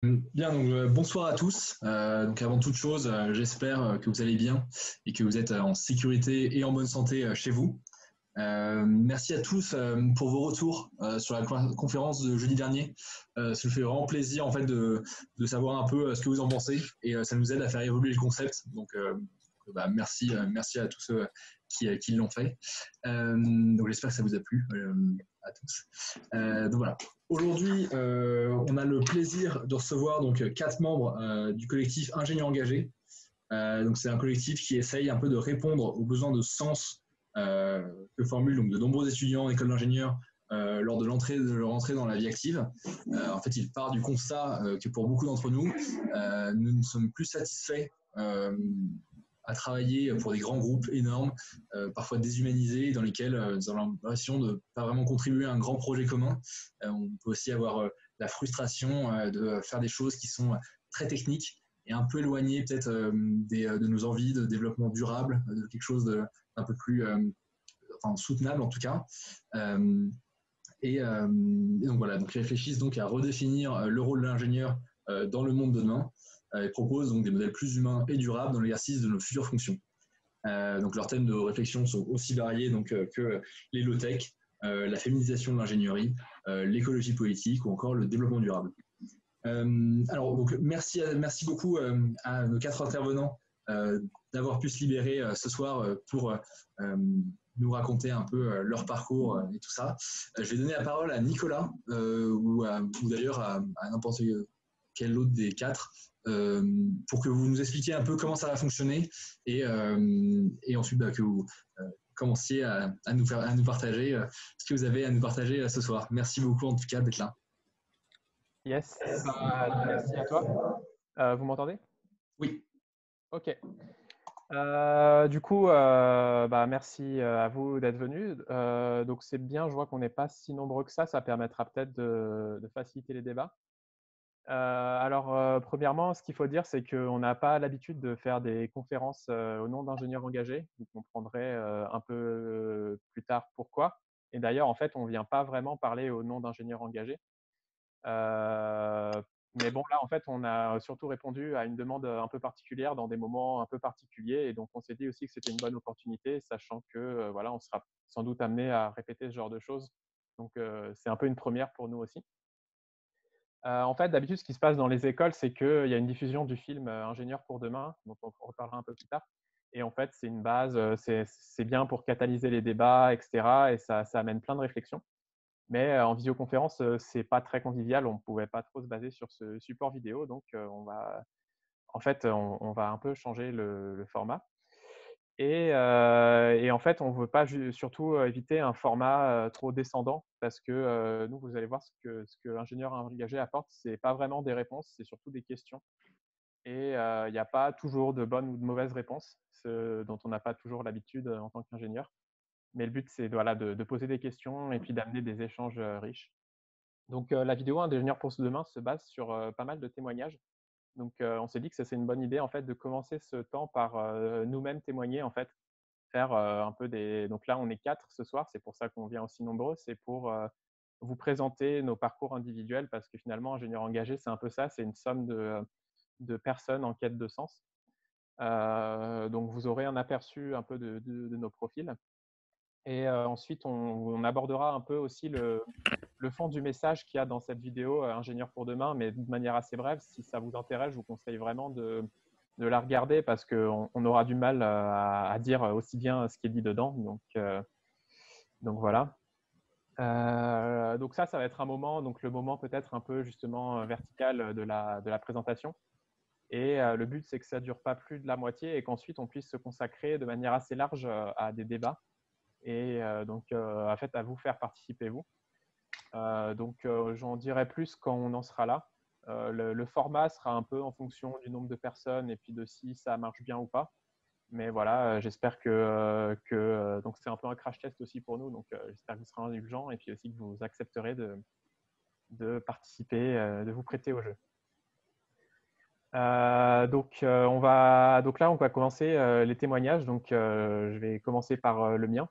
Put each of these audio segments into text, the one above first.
Bien, donc bonsoir à tous. Donc avant toute chose, j'espère que vous allez bien et que vous êtes en sécurité et en bonne santé chez vous. Merci à tous pour vos retours sur la conférence de jeudi dernier. Ça nous fait vraiment plaisir en fait de savoir un peu ce que vous en pensez et ça nous aide à faire évoluer le concept. Donc merci à tous ceux qui l'ont fait. Donc j'espère que ça vous a plu à tous. Donc voilà. Aujourd'hui, on a le plaisir de recevoir donc 4 membres du collectif Ingénieurs engagés. Donc c'est un collectif qui essaye un peu de répondre aux besoins de sens que formulent donc de nombreux étudiants en école d'ingénieurs lors de leur entrée dans la vie active. En fait, il part du constat que pour beaucoup d'entre nous, nous ne sommes plus satisfaits à travailler pour des grands groupes énormes, parfois déshumanisés, dans lesquels nous avons l'impression de ne pas vraiment contribuer à un grand projet commun. On peut aussi avoir la frustration de faire des choses qui sont très techniques et un peu éloignées peut-être de nos envies de développement durable, de quelque chose d'un peu plus soutenable en tout cas. Et donc voilà, donc ils réfléchissent donc à redéfinir le rôle de l'ingénieur dans le monde de demain et proposent donc des modèles plus humains et durables dans l'exercice de nos futures fonctions. Donc leurs thèmes de réflexion sont aussi variés donc, que les low-tech, la féminisation de l'ingénierie, l'écologie politique ou encore le développement durable. Alors donc merci beaucoup à nos 4 intervenants d'avoir pu se libérer ce soir pour nous raconter un peu leur parcours et tout ça. Je vais donner la parole à Nicolas ou d'ailleurs à n'importe quel autre des 4 pour que vous nous expliquiez un peu comment ça va fonctionner et ensuite que vous commenciez à nous partager ce que vous avez à nous partager ce soir. Merci beaucoup en tout cas d'être là. Yes, merci à toi. Vous m'entendez? Oui. Ok. Du coup, merci à vous d'être venus. Donc c'est bien, je vois qu'on n'est pas si nombreux que ça permettra peut-être de faciliter les débats. Premièrement, ce qu'il faut dire, c'est qu'on n'a pas l'habitude de faire des conférences au nom d'ingénieurs engagés. Vous comprendrez un peu plus tard pourquoi. Et d'ailleurs, en fait, on ne vient pas vraiment parler au nom d'ingénieurs engagés. Mais bon, là, en fait, on a surtout répondu à une demande un peu particulière dans des moments un peu particuliers. Et donc, on s'est dit aussi que c'était une bonne opportunité, sachant que voilà, on sera sans doute amené à répéter ce genre de choses. Donc, c'est un peu une première pour nous aussi. En fait, d'habitude, ce qui se passe dans les écoles, c'est qu'il y a une diffusion du film Ingénieur pour demain, dont on reparlera un peu plus tard. Et en fait, c'est une base, c'est bien pour catalyser les débats, etc. Et ça amène plein de réflexions. Mais en visioconférence, c'est pas très convivial. On ne pouvait pas trop se baser sur ce support vidéo. Donc, on va un peu changer le format. Et en fait, on ne veut pas surtout éviter un format trop descendant parce que nous, vous allez voir ce que l'ingénieur engagé apporte, ce n'est pas vraiment des réponses, c'est surtout des questions. Et il n'y a pas toujours de bonnes ou de mauvaises réponses, ce dont on n'a pas toujours l'habitude en tant qu'ingénieur. Mais le but, c'est voilà, de poser des questions et puis d'amener des échanges riches. Donc, la vidéo Ingénieur pour demain se base sur pas mal de témoignages. Donc, on s'est dit que c'est une bonne idée en fait de commencer ce temps par nous-mêmes témoigner en fait, faire un peu des. Donc là, on est 4 ce soir, c'est pour ça qu'on vient aussi nombreux. C'est pour vous présenter nos parcours individuels parce que finalement, ingénieur engagé, c'est un peu ça, c'est une somme de personnes en quête de sens. Donc, vous aurez un aperçu un peu de nos profils. Et ensuite, on abordera un peu aussi le fond du message qu'il y a dans cette vidéo Ingénieur pour demain, mais de manière assez brève. Si ça vous intéresse, je vous conseille vraiment de la regarder parce qu'on aura du mal à dire aussi bien ce qui est dit dedans. Donc voilà. Donc ça va être un moment, donc le moment peut-être un peu justement vertical de la présentation. Et le but, c'est que ça ne dure pas plus de la moitié et qu'ensuite, on puisse se consacrer de manière assez large à des débats. Et donc, en fait, à vous faire participer, vous. J'en dirai plus quand on en sera là. Le format sera un peu en fonction du nombre de personnes et puis de si ça marche bien ou pas. Mais voilà, j'espère que donc c'est un peu un crash test aussi pour nous. Donc, j'espère que vous serez indulgents et puis aussi que vous accepterez de participer, de vous prêter au jeu. Donc là, on va commencer les témoignages. Donc, je vais commencer par le mien.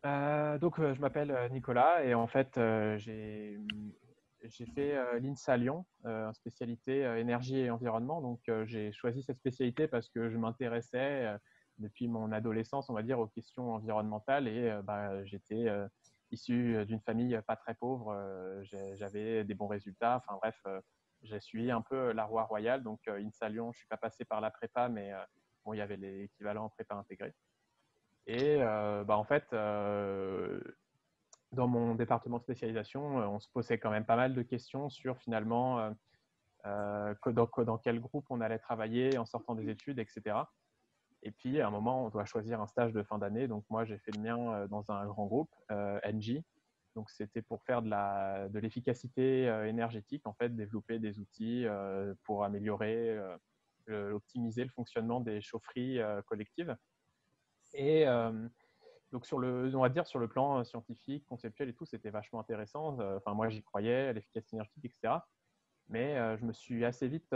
Je m'appelle Nicolas et en fait, j'ai fait l'INSA Lyon, en spécialité énergie et environnement. Donc, j'ai choisi cette spécialité parce que je m'intéressais depuis mon adolescence, on va dire, aux questions environnementales et j'étais issu d'une famille pas très pauvre. J'avais des bons résultats. Enfin bref, j'ai suivi un peu la voie royale. Donc, INSA Lyon, je ne suis pas passé par la prépa, mais bon, il y avait l'équivalent en prépa intégrée. Et en fait, dans mon département de spécialisation, on se posait quand même pas mal de questions sur finalement dans quel groupe on allait travailler en sortant des études, etc. Et puis, à un moment, on doit choisir un stage de fin d'année. Donc, moi, j'ai fait le mien dans un grand groupe, Engie. Donc, c'était pour faire de l'efficacité énergétique, en fait, développer des outils pour améliorer, optimiser le fonctionnement des chaufferies collectives. Et donc on va dire sur le plan scientifique, conceptuel et tout, c'était vachement intéressant. Enfin, moi, j'y croyais, l'efficacité énergétique, etc. Mais je me suis assez vite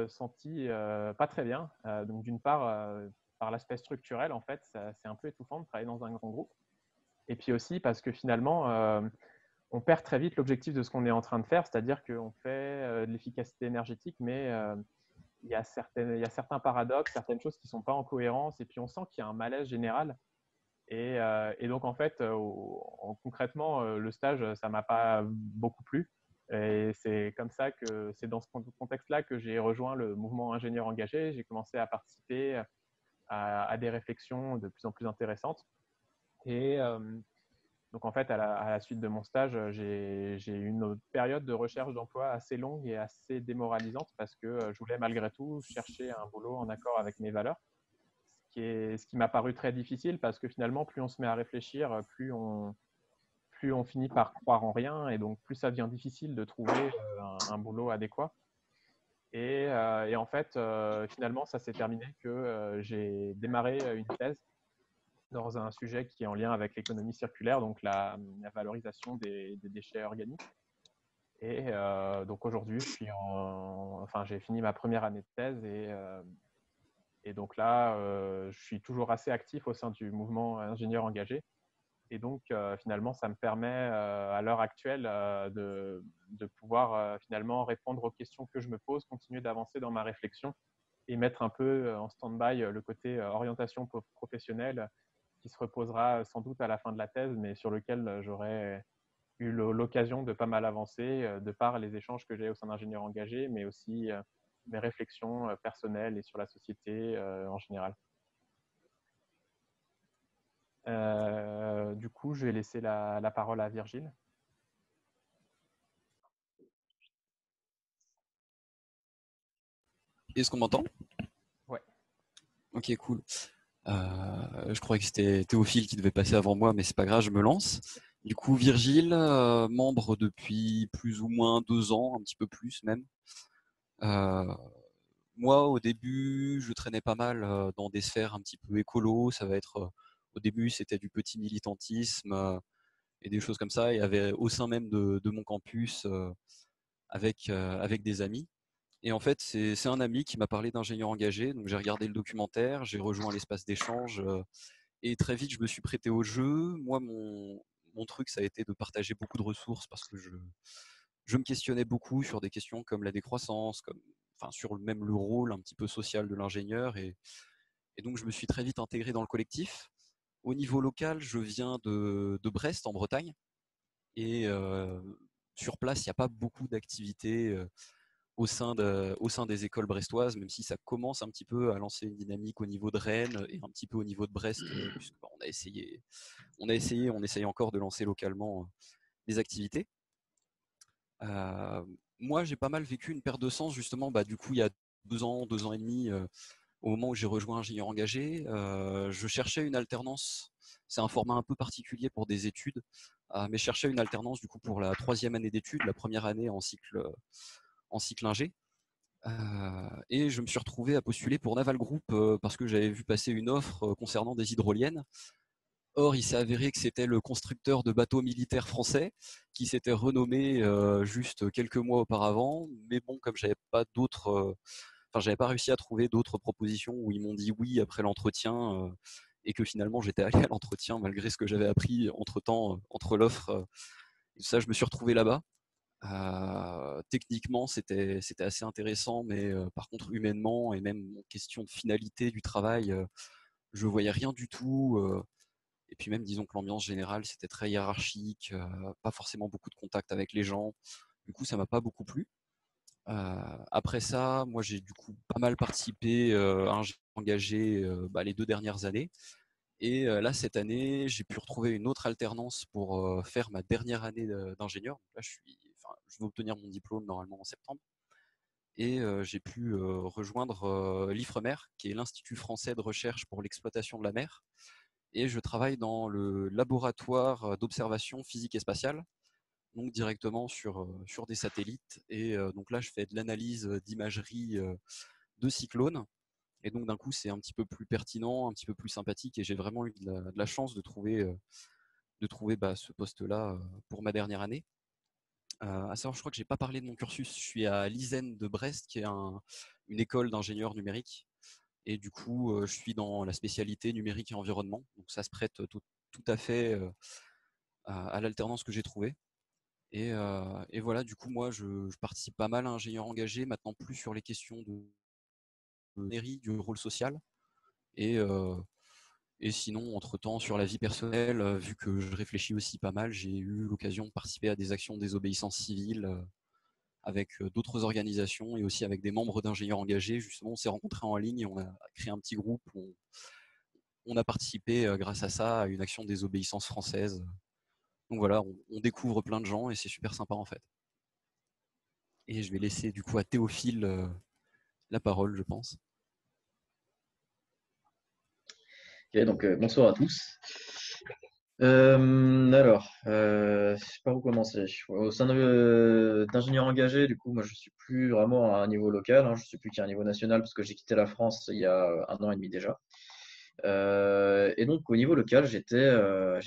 senti pas très bien. Donc d'une part, par l'aspect structurel, en fait, c'est un peu étouffant de travailler dans un grand groupe. Et puis aussi parce que finalement, on perd très vite l'objectif de ce qu'on est en train de faire, c'est-à-dire qu'on fait de l'efficacité énergétique, mais il y a certains paradoxes, certaines choses qui ne sont pas en cohérence, et puis on sent qu'il y a un malaise général et donc, en fait, concrètement, le stage, ça m'a pas beaucoup plu. Et c'est comme ça que c'est dans ce contexte-là que j'ai rejoint le mouvement ingénieur engagé. J'ai commencé à participer à des réflexions de plus en plus intéressantes. Et donc, en fait, à la suite de mon stage, j'ai eu une période de recherche d'emploi assez longue et assez démoralisante parce que je voulais malgré tout chercher un boulot en accord avec mes valeurs ce qui m'a paru très difficile parce que finalement, plus on se met à réfléchir, plus on finit par croire en rien et donc plus ça devient difficile de trouver un boulot adéquat. Et en fait, finalement, ça s'est terminé que j'ai démarré une thèse dans un sujet qui est en lien avec l'économie circulaire, donc la valorisation des déchets organiques. Et donc aujourd'hui, enfin, j'ai fini ma première année de thèse et donc là, je suis toujours assez actif au sein du mouvement ingénieur engagé. Et donc, finalement, ça me permet à l'heure actuelle de pouvoir finalement répondre aux questions que je me pose, continuer d'avancer dans ma réflexion et mettre un peu en stand-by le côté orientation professionnelle qui se reposera sans doute à la fin de la thèse, mais sur lequel j'aurais eu l'occasion de pas mal avancer de par les échanges que j'ai au sein d'ingénieurs engagés, mais aussi mes réflexions personnelles et sur la société en général. Du coup, je vais laisser la parole à Virgile. Est-ce qu'on m'entend? Ouais. Ok, cool. Je croyais que c'était Théophile qui devait passer avant moi, mais c'est pas grave, je me lance. Du coup, Virgile, membre depuis plus ou moins 2 ans, un petit peu plus même. Moi, au début, je traînais pas mal dans des sphères un petit peu écolo. Ça va être, au début, c'était du petit militantisme et des choses comme ça. Et avait au sein même de mon campus avec des amis. Et en fait, c'est un ami qui m'a parlé d'ingénieur engagé. Donc j'ai regardé le documentaire, j'ai rejoint l'espace d'échange et très vite je me suis prêté au jeu. Moi, mon truc, ça a été de partager beaucoup de ressources parce que je me questionnais beaucoup sur des questions comme la décroissance, enfin sur même le rôle un petit peu social de l'ingénieur. Et donc je me suis très vite intégré dans le collectif. Au niveau local, je viens de Brest en Bretagne et sur place, il n'y a pas beaucoup d'activités au sein des écoles brestoises, même si ça commence un petit peu à lancer une dynamique au niveau de Rennes et un petit peu au niveau de Brest, puisque on essaye encore de lancer localement des activités. Moi, j'ai pas mal vécu une perte de sens, justement, du coup, il y a 2 ans et demi, au moment où j'ai rejoint Ingénieur Engagé, je cherchais une alternance. C'est un format un peu particulier pour des études, mais je cherchais une alternance, du coup, pour la 3e année d'études, la première année en cycle ingé. Et je me suis retrouvé à postuler pour Naval Group parce que j'avais vu passer une offre concernant des hydroliennes. Or, il s'est avéré que c'était le constructeur de bateaux militaires français qui s'était renommé juste quelques mois auparavant. Mais bon, comme j'avais pas réussi à trouver d'autres propositions où ils m'ont dit oui après l'entretien et que finalement j'étais allé à l'entretien malgré ce que j'avais appris entre-temps, entre l'offre et tout ça. Je me suis retrouvé là-bas. Techniquement, c'était assez intéressant, mais par contre, humainement et même en question de finalité du travail, je voyais rien du tout. Et puis même, disons que l'ambiance générale, c'était très hiérarchique, pas forcément beaucoup de contact avec les gens. Du coup, ça m'a pas beaucoup plu. Après ça, moi, j'ai du coup pas mal participé, engagé les 2 dernières années. Et là, cette année, j'ai pu retrouver une autre alternance pour faire ma dernière année d'ingénieur. Donc là, je vais obtenir mon diplôme normalement en septembre. Et j'ai pu rejoindre l'IFREMER, qui est l'Institut français de recherche pour l'exploitation de la mer. Et je travaille dans le laboratoire d'observation physique et spatiale, donc directement sur des satellites. Et donc là, je fais de l'analyse d'imagerie de cyclones. Et donc d'un coup, c'est un petit peu plus pertinent, un petit peu plus sympathique. Et j'ai vraiment eu de la chance de trouver ce poste-là pour ma dernière année. À savoir, je crois que j'ai pas parlé de mon cursus. Je suis à l'ISEN de Brest, qui est une école d'ingénieurs numériques. Et du coup, je suis dans la spécialité numérique et environnement. Donc ça se prête tout à fait à l'alternance que j'ai trouvée. Et voilà, du coup, moi, je participe pas mal à ingénieur engagé, maintenant plus sur les questions de mairie, du rôle social. Et, euh, et sinon, entre-temps, sur la vie personnelle, vu que je réfléchis aussi pas mal, j'ai eu l'occasion de participer à des actions de désobéissance civile avec d'autres organisations et aussi avec des membres d'ingénieurs engagés. Justement, on s'est rencontrés en ligne et on a créé un petit groupe où on a participé grâce à ça à une action de désobéissance française. Donc voilà, on découvre plein de gens et c'est super sympa en fait. Et je vais laisser du coup à Théophile la parole, je pense. Ok, donc bonsoir à tous. Je sais pas où commencer. Au sein d'ingénieurs engagés, du coup, moi je suis plus vraiment à un niveau local, hein, je suis plus qu'à un niveau national parce que j'ai quitté la France il y a 1 an et demi déjà. Et donc au niveau local, j'étais à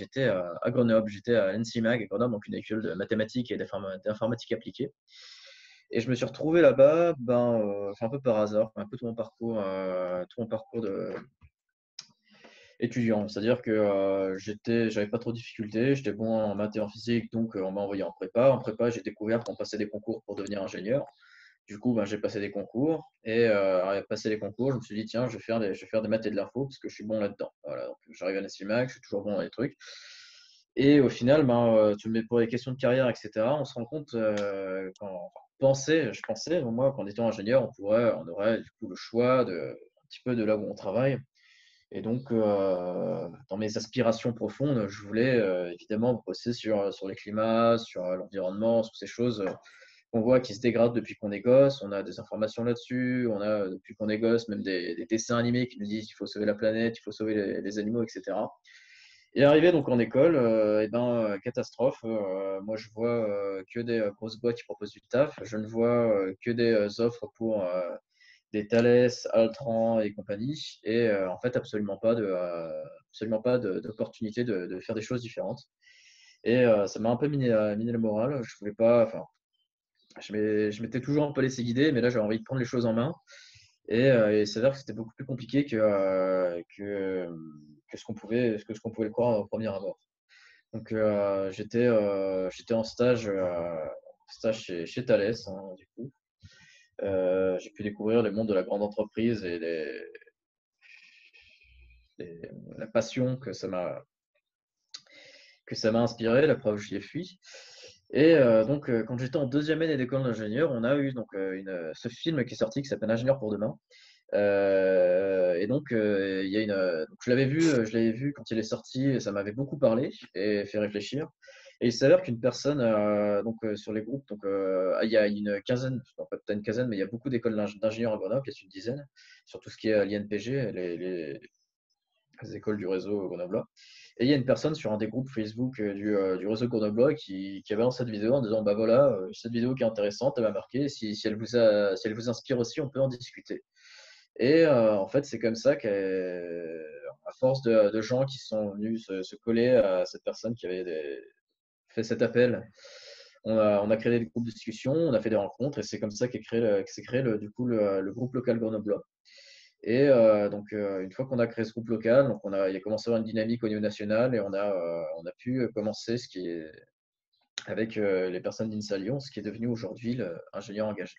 Grenoble, j'étais à l'ENSIMAG à Grenoble, donc une école de mathématiques et d'informatique appliquée. Et je me suis retrouvé là-bas, un peu par hasard, un peu tout mon parcours de étudiant. C'est-à-dire que j'avais pas trop de difficultés, j'étais bon en maths et en physique, donc on m'a envoyé en prépa. En prépa, j'ai découvert qu'on passait des concours pour devenir ingénieur. Du coup, j'ai passé des concours et à passer les concours, je me suis dit tiens, je vais faire des maths et de l'info parce que je suis bon là-dedans. Voilà, donc j'arrive à l'ENSIMAC, je suis toujours bon dans les trucs. Et au final, tu me mets pour les questions de carrière, etc. On se rend compte je pensais, moi, qu'en étant ingénieur, on aurait du coup le choix un petit peu de là où on travaille. Et donc, dans mes aspirations profondes, je voulais évidemment bosser sur les climats, sur l'environnement, sur ces choses qu'on voit qui se dégradent depuis qu'on est gosse. On a des informations là-dessus, on a depuis qu'on est gosse même des dessins animés qui nous disent qu'il faut sauver la planète, il faut sauver les animaux, etc. Et arrivé donc en école, catastrophe. Moi, je vois que des grosses boîtes qui proposent du taf. Je ne vois que des offres pour des Thales, Altran et compagnie. Et en fait, absolument pas d'opportunité de faire des choses différentes. Et ça m'a un peu miné le moral. Je voulais pas, enfin, je m'étais toujours un peu laissé guider, mais là, j'avais envie de prendre les choses en main. Et il s'avère que c'était beaucoup plus compliqué que ce qu'on pouvait le croire au premier abord. Donc j'étais en stage chez Thales, hein, du coup. J'ai pu découvrir le monde de la grande entreprise et la passion que ça m'a inspiré, la preuve, j'y ai fui. Et quand j'étais en deuxième année d'école d'ingénieur, on a eu ce film qui est sorti qui s'appelle Ingénieur pour demain. Il y a donc je l'avais vu quand il est sorti, et ça m'avait beaucoup parlé et fait réfléchir. Et il s'avère qu'une personne, sur les groupes, il y a une quinzaine, non, pas peut-être une quinzaine, mais il y a beaucoup d'écoles d'ingénieurs à Grenoble, il y a une dizaine, sur tout ce qui est l'INPG, les écoles du réseau grenoblois. Et il y a une personne sur un des groupes Facebook du réseau grenoblois qui avait lancé cette vidéo en disant bah voilà, cette vidéo qui est intéressante, elle m'a marqué, si elle vous inspire aussi, on peut en discuter. Et en fait, c'est comme ça qu'à force de gens qui sont venus se coller à cette personne qui avait fait cet appel, on a créé des groupes de discussion, on a fait des rencontres, et c'est comme ça qu'est s'est créé du coup le groupe local grenoblois. Et donc, une fois qu'on a créé ce groupe local, donc il a commencé à avoir une dynamique au niveau national et on a pu commencer avec les personnes d'INSA Lyon, ce qui est devenu aujourd'hui l'ingénieur engagé.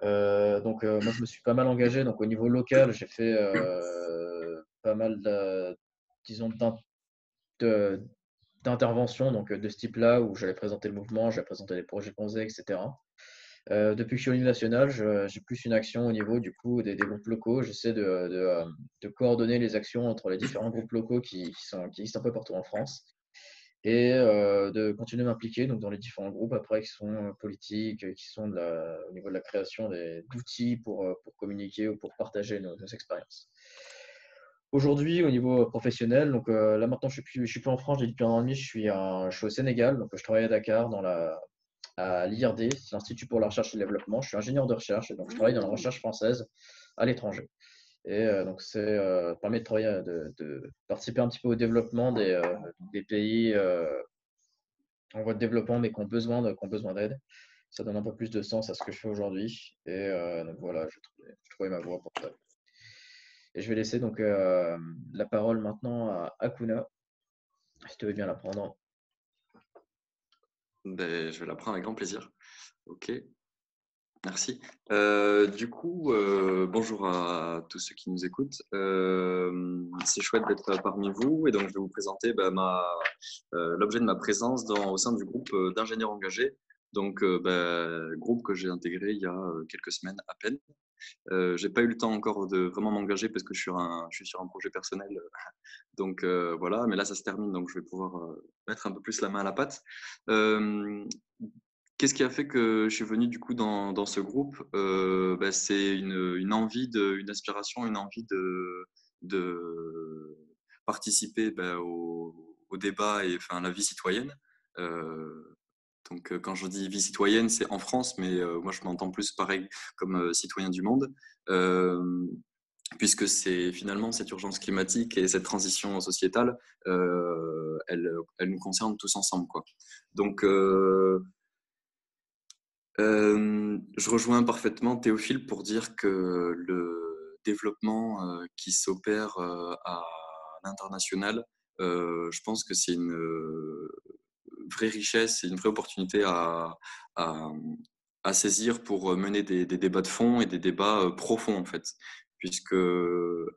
Moi, je me suis pas mal engagé. Donc, au niveau local, j'ai fait pas mal disons, de- d'interventions donc, de ce type-là où j'allais présenter le mouvement, j'allais présenter les projets qu'on faisait, etc. Depuis que je suis au niveau national, j'ai plus une action au niveau du coup des groupes locaux. J'essaie de coordonner les actions entre les différents groupes locaux qui existent un peu partout en France et de continuer à m'impliquer donc, dans les différents groupes après qui sont politiques, qui sont au niveau de la création d'outils pour communiquer ou pour partager nos expériences. Aujourd'hui, au niveau professionnel, donc là maintenant je suis plus en France, j'ai depuis 1 an et demi, je suis au Sénégal, donc je travaille à Dakar à l'IRD, c'est l'Institut pour la recherche et le développement. Je suis ingénieur de recherche et donc je travaille dans la recherche française à l'étranger. Et donc, permet de travailler, de participer un petit peu au développement des pays en voie de développement, mais qui ont besoin d'aide. Ça donne un peu plus de sens à ce que je fais aujourd'hui. Et donc voilà, je trouvais ma voie pour ça. Et je vais laisser donc la parole maintenant à Akuna, si tu veux bien la prendre. Ben, je vais la prendre avec grand plaisir. Ok, merci. Bonjour à tous ceux qui nous écoutent. C'est chouette d'être parmi vous et donc je vais vous présenter l'objet de ma présence au sein du groupe d'ingénieurs engagés. Donc, groupe que j'ai intégré il y a quelques semaines à peine. J'ai pas eu le temps encore de vraiment m'engager parce que je suis sur un projet personnel. Donc voilà, mais là ça se termine, donc je vais pouvoir mettre un peu plus la main à la pâte. Qu'est-ce qui a fait que je suis venu du coup dans ce groupe? C'est une envie, une aspiration, une envie de participer au débat et enfin à la vie citoyenne. Donc, quand je dis vie citoyenne, c'est en France, mais moi, je m'entends plus pareil comme citoyen du monde, puisque c'est finalement cette urgence climatique et cette transition sociétale, elle nous concerne tous ensemble, quoi. Donc, je rejoins parfaitement Théophile pour dire que le développement qui s'opère à l'international, je pense que c'est une vraie richesse et une vraie opportunité à, à saisir pour mener des débats de fond et des débats profonds en fait. Puisque je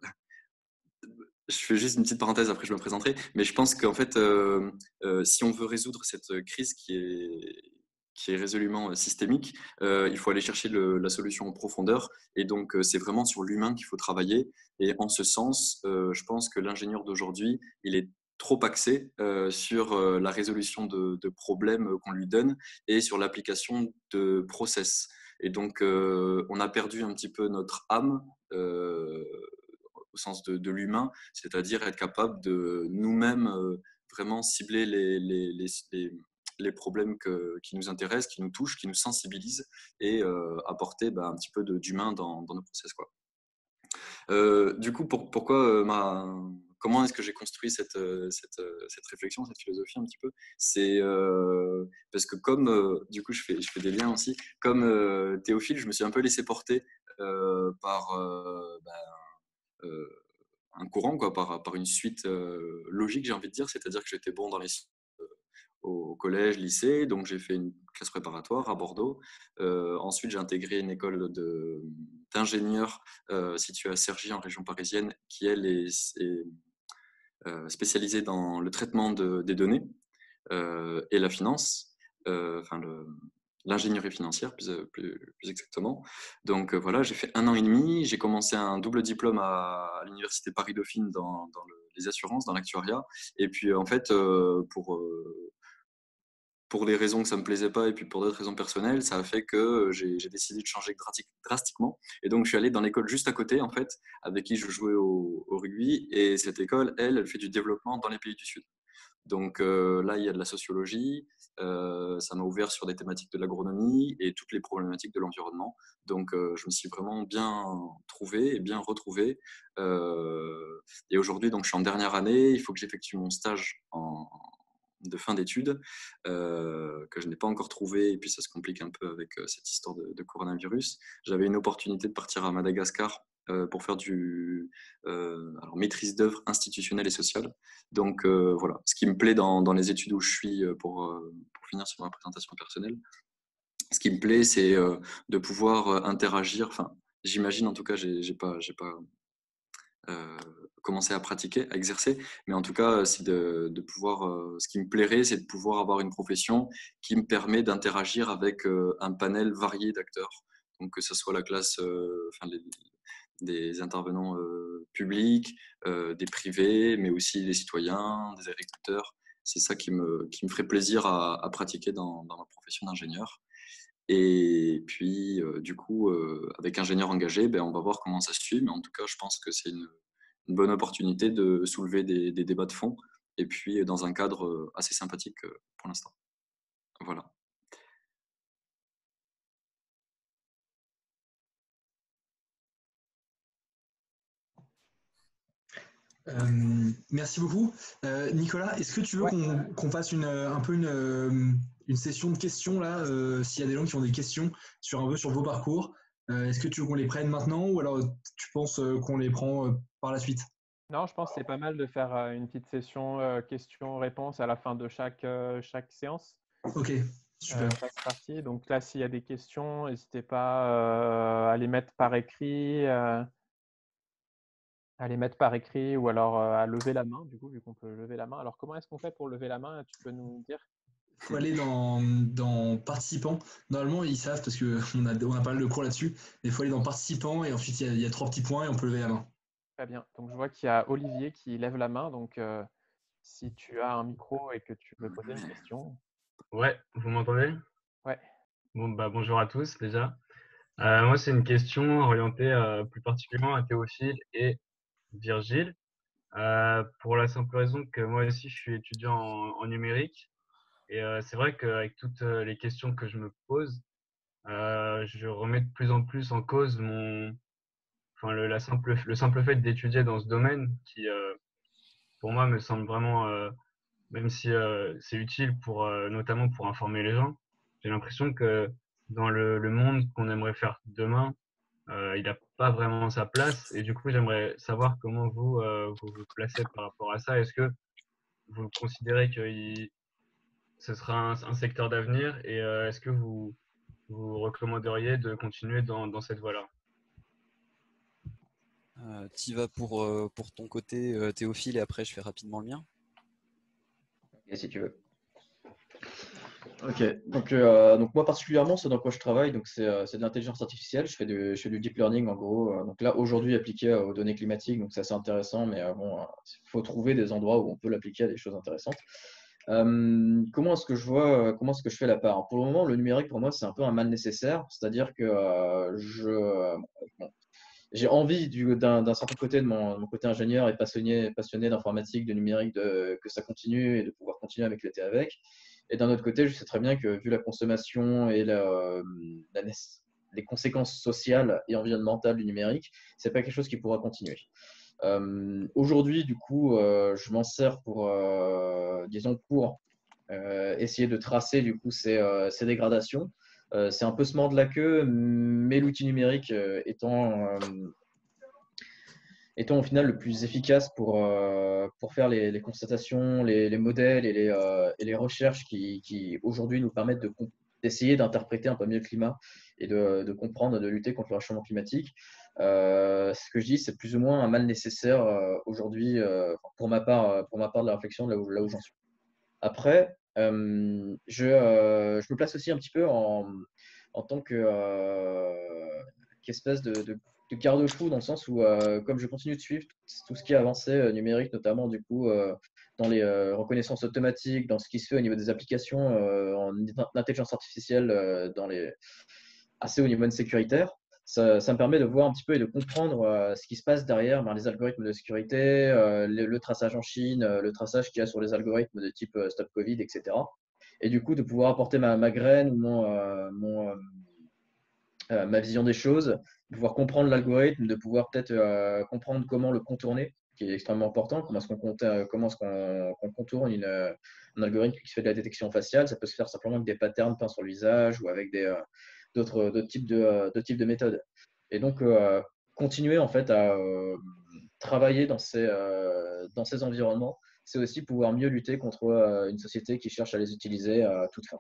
fais juste une petite parenthèse, après je me présenterai, mais je pense qu'en fait, si on veut résoudre cette crise qui est résolument systémique, il faut aller chercher la solution en profondeur. Et donc, c'est vraiment sur l'humain qu'il faut travailler. Et en ce sens, je pense que l'ingénieur d'aujourd'hui, il est trop axé sur la résolution de problèmes qu'on lui donne et sur l'application de process. Et donc, on a perdu un petit peu notre âme au sens de l'humain, c'est-à-dire être capable de nous-mêmes vraiment cibler les problèmes qui nous intéressent, qui nous touchent, qui nous sensibilisent et apporter un petit peu d'humain dans nos process, quoi. Du coup, comment est-ce que j'ai construit cette réflexion, cette philosophie un petit peu? C'est parce que du coup, je fais des liens aussi. Comme Théophile, je me suis un peu laissé porter par un courant, quoi, par une suite logique, j'ai envie de dire. C'est-à-dire que j'étais bon dans au collège, lycée, donc j'ai fait une classe préparatoire à Bordeaux. Ensuite, j'ai intégré une école d'ingénieurs située à Cergy, en région parisienne, qui, elle, est spécialisée dans le traitement des données et la finance, enfin l'ingénierie financière plus exactement. Donc voilà, j'ai fait 1 an et demi, j'ai commencé un double diplôme à l'université Paris-Dauphine dans les assurances, dans l'actuariat. Et puis en fait, pour des raisons que ça me plaisait pas et puis pour d'autres raisons personnelles, ça a fait que j'ai décidé de changer drastiquement. Et donc, je suis allé dans l'école juste à côté, en fait, avec qui je jouais au rugby. Et cette école, elle fait du développement dans les pays du Sud. Donc là, il y a de la sociologie, ça m'a ouvert sur des thématiques de l'agronomie et toutes les problématiques de l'environnement. Donc je me suis vraiment bien trouvé et bien retrouvé. Et aujourd'hui, donc, je suis en dernière année, il faut que j'effectue mon stage de fin d'études, que je n'ai pas encore trouvé, et puis ça se complique un peu avec cette histoire de coronavirus. J'avais une opportunité de partir à Madagascar pour faire alors, maîtrise d'œuvre institutionnelle et sociale. Donc voilà, ce qui me plaît dans les études où je suis, pour finir sur ma présentation personnelle, ce qui me plaît, c'est de pouvoir interagir. Enfin, j'imagine, en tout cas, j'ai pas commencer à pratiquer, à exercer, mais en tout cas, c'est de pouvoir. Ce qui me plairait, c'est de pouvoir avoir une profession qui me permet d'interagir avec un panel varié d'acteurs. Donc, que ce soit la classe, enfin, des intervenants publics, des privés, mais aussi des citoyens, des agriculteurs. C'est ça qui me ferait plaisir à pratiquer dans ma profession d'ingénieur. Et puis, du coup, avec ingénieur engagé, ben, on va voir comment ça se suit. Mais en tout cas, je pense que c'est une bonne opportunité de soulever des débats de fond. Et puis, dans un cadre assez sympathique pour l'instant. Voilà. Merci beaucoup. Nicolas, est-ce que tu veux qu'on fasse un peu une session de questions là, s'il y a des gens qui ont des questions un peu sur vos parcours, est-ce que tu veux qu'on les prenne maintenant ou alors tu penses qu'on les prend par la suite? Non, je pense que c'est pas mal de faire une petite session questions-réponses à la fin de chaque séance. Ok, super. C'est parti. Donc là, s'il y a des questions, n'hésitez pas à les mettre par écrit. Ou alors à lever la main, du coup, vu qu'on peut lever la main. Alors, comment est-ce qu'on fait pour lever la main? Tu peux nous dire? Il faut aller dans participants. Normalement, ils savent parce qu'on a pas mal de cours là-dessus. Mais il faut aller dans participants et ensuite, il y a 3 petits points et on peut lever la main. Très bien. Donc, je vois qu'il y a Olivier qui lève la main. Donc, si tu as un micro et que tu veux poser une question. Ouais, vous m'entendez? Ouais. Bon, bonjour à tous déjà. Moi, c'est une question orientée plus particulièrement à Théophile et Virgile. Pour la simple raison que moi aussi, je suis étudiant en numérique. Et c'est vrai qu'avec toutes les questions que je me pose, je remets de plus en plus en cause le simple fait d'étudier dans ce domaine qui, pour moi, me semble vraiment, même si c'est utile notamment pour informer les gens, j'ai l'impression que dans le monde qu'on aimerait faire demain, il n'a pas vraiment sa place. Et du coup, j'aimerais savoir comment vous placez par rapport à ça. Est-ce que vous considérez que ce sera un secteur d'avenir et est-ce que vous recommanderiez de continuer dans cette voie-là? Tu vas pour ton côté, Théophile, et après je fais rapidement le mien. Ok, si tu veux. Ok, donc moi particulièrement, ce dans quoi je travaille, donc c'est de l'intelligence artificielle. Je fais du deep learning en gros. Donc là, aujourd'hui, appliqué aux données climatiques, donc c'est assez intéressant, mais bon, il faut trouver des endroits où on peut l'appliquer à des choses intéressantes. Comment est-ce que comment est-ce que je fais la part? Pour le moment, le numérique, pour moi, c'est un peu un mal nécessaire, c'est-à-dire que bon, j'ai envie d'un certain côté de mon côté ingénieur et passionné d'informatique, de numérique, que ça continue et de pouvoir continuer à m'éclater avec. Et d'un autre côté, je sais très bien que vu la consommation et les conséquences sociales et environnementales du numérique, c'est pas quelque chose qui pourra continuer. Aujourd'hui, du coup, je m'en sers disons, pour essayer de tracer du coup ces dégradations. C'est un peu se mordre la queue, mais l'outil numérique étant au final le plus efficace pour faire les constatations, les modèles et les recherches qui aujourd'hui nous permettent d'essayer d'interpréter un peu mieux le climat et de comprendre, de lutter contre le réchauffement climatique. Ce que je dis, c'est plus ou moins un mal nécessaire aujourd'hui pour ma part de la réflexion, là où j'en suis. Après, je me place aussi un petit peu en tant qu'espèce de garde-fou dans le sens où, comme je continue de suivre tout ce qui est avancé numérique, notamment du coup dans les reconnaissances automatiques, dans ce qui se fait au niveau des applications en intelligence artificielle, assez au niveau sécuritaire, ça me permet de voir un petit peu et de comprendre ce qui se passe derrière les algorithmes de sécurité, le traçage en Chine, le traçage qu'il y a sur les algorithmes de type Stop Covid, etc. Et du coup, de pouvoir apporter ma graine ou ma vision des choses, de pouvoir comprendre l'algorithme, de pouvoir peut-être comprendre comment le contourner, qui est extrêmement important. Comment est-ce qu'on contourne un algorithme qui fait de la détection faciale? Ça peut se faire simplement avec des patterns peints sur le visage ou avec d'autres types de méthodes. Et donc, continuer en fait à travailler dans ces environnements, c'est aussi pouvoir mieux lutter contre une société qui cherche à les utiliser à toute fin.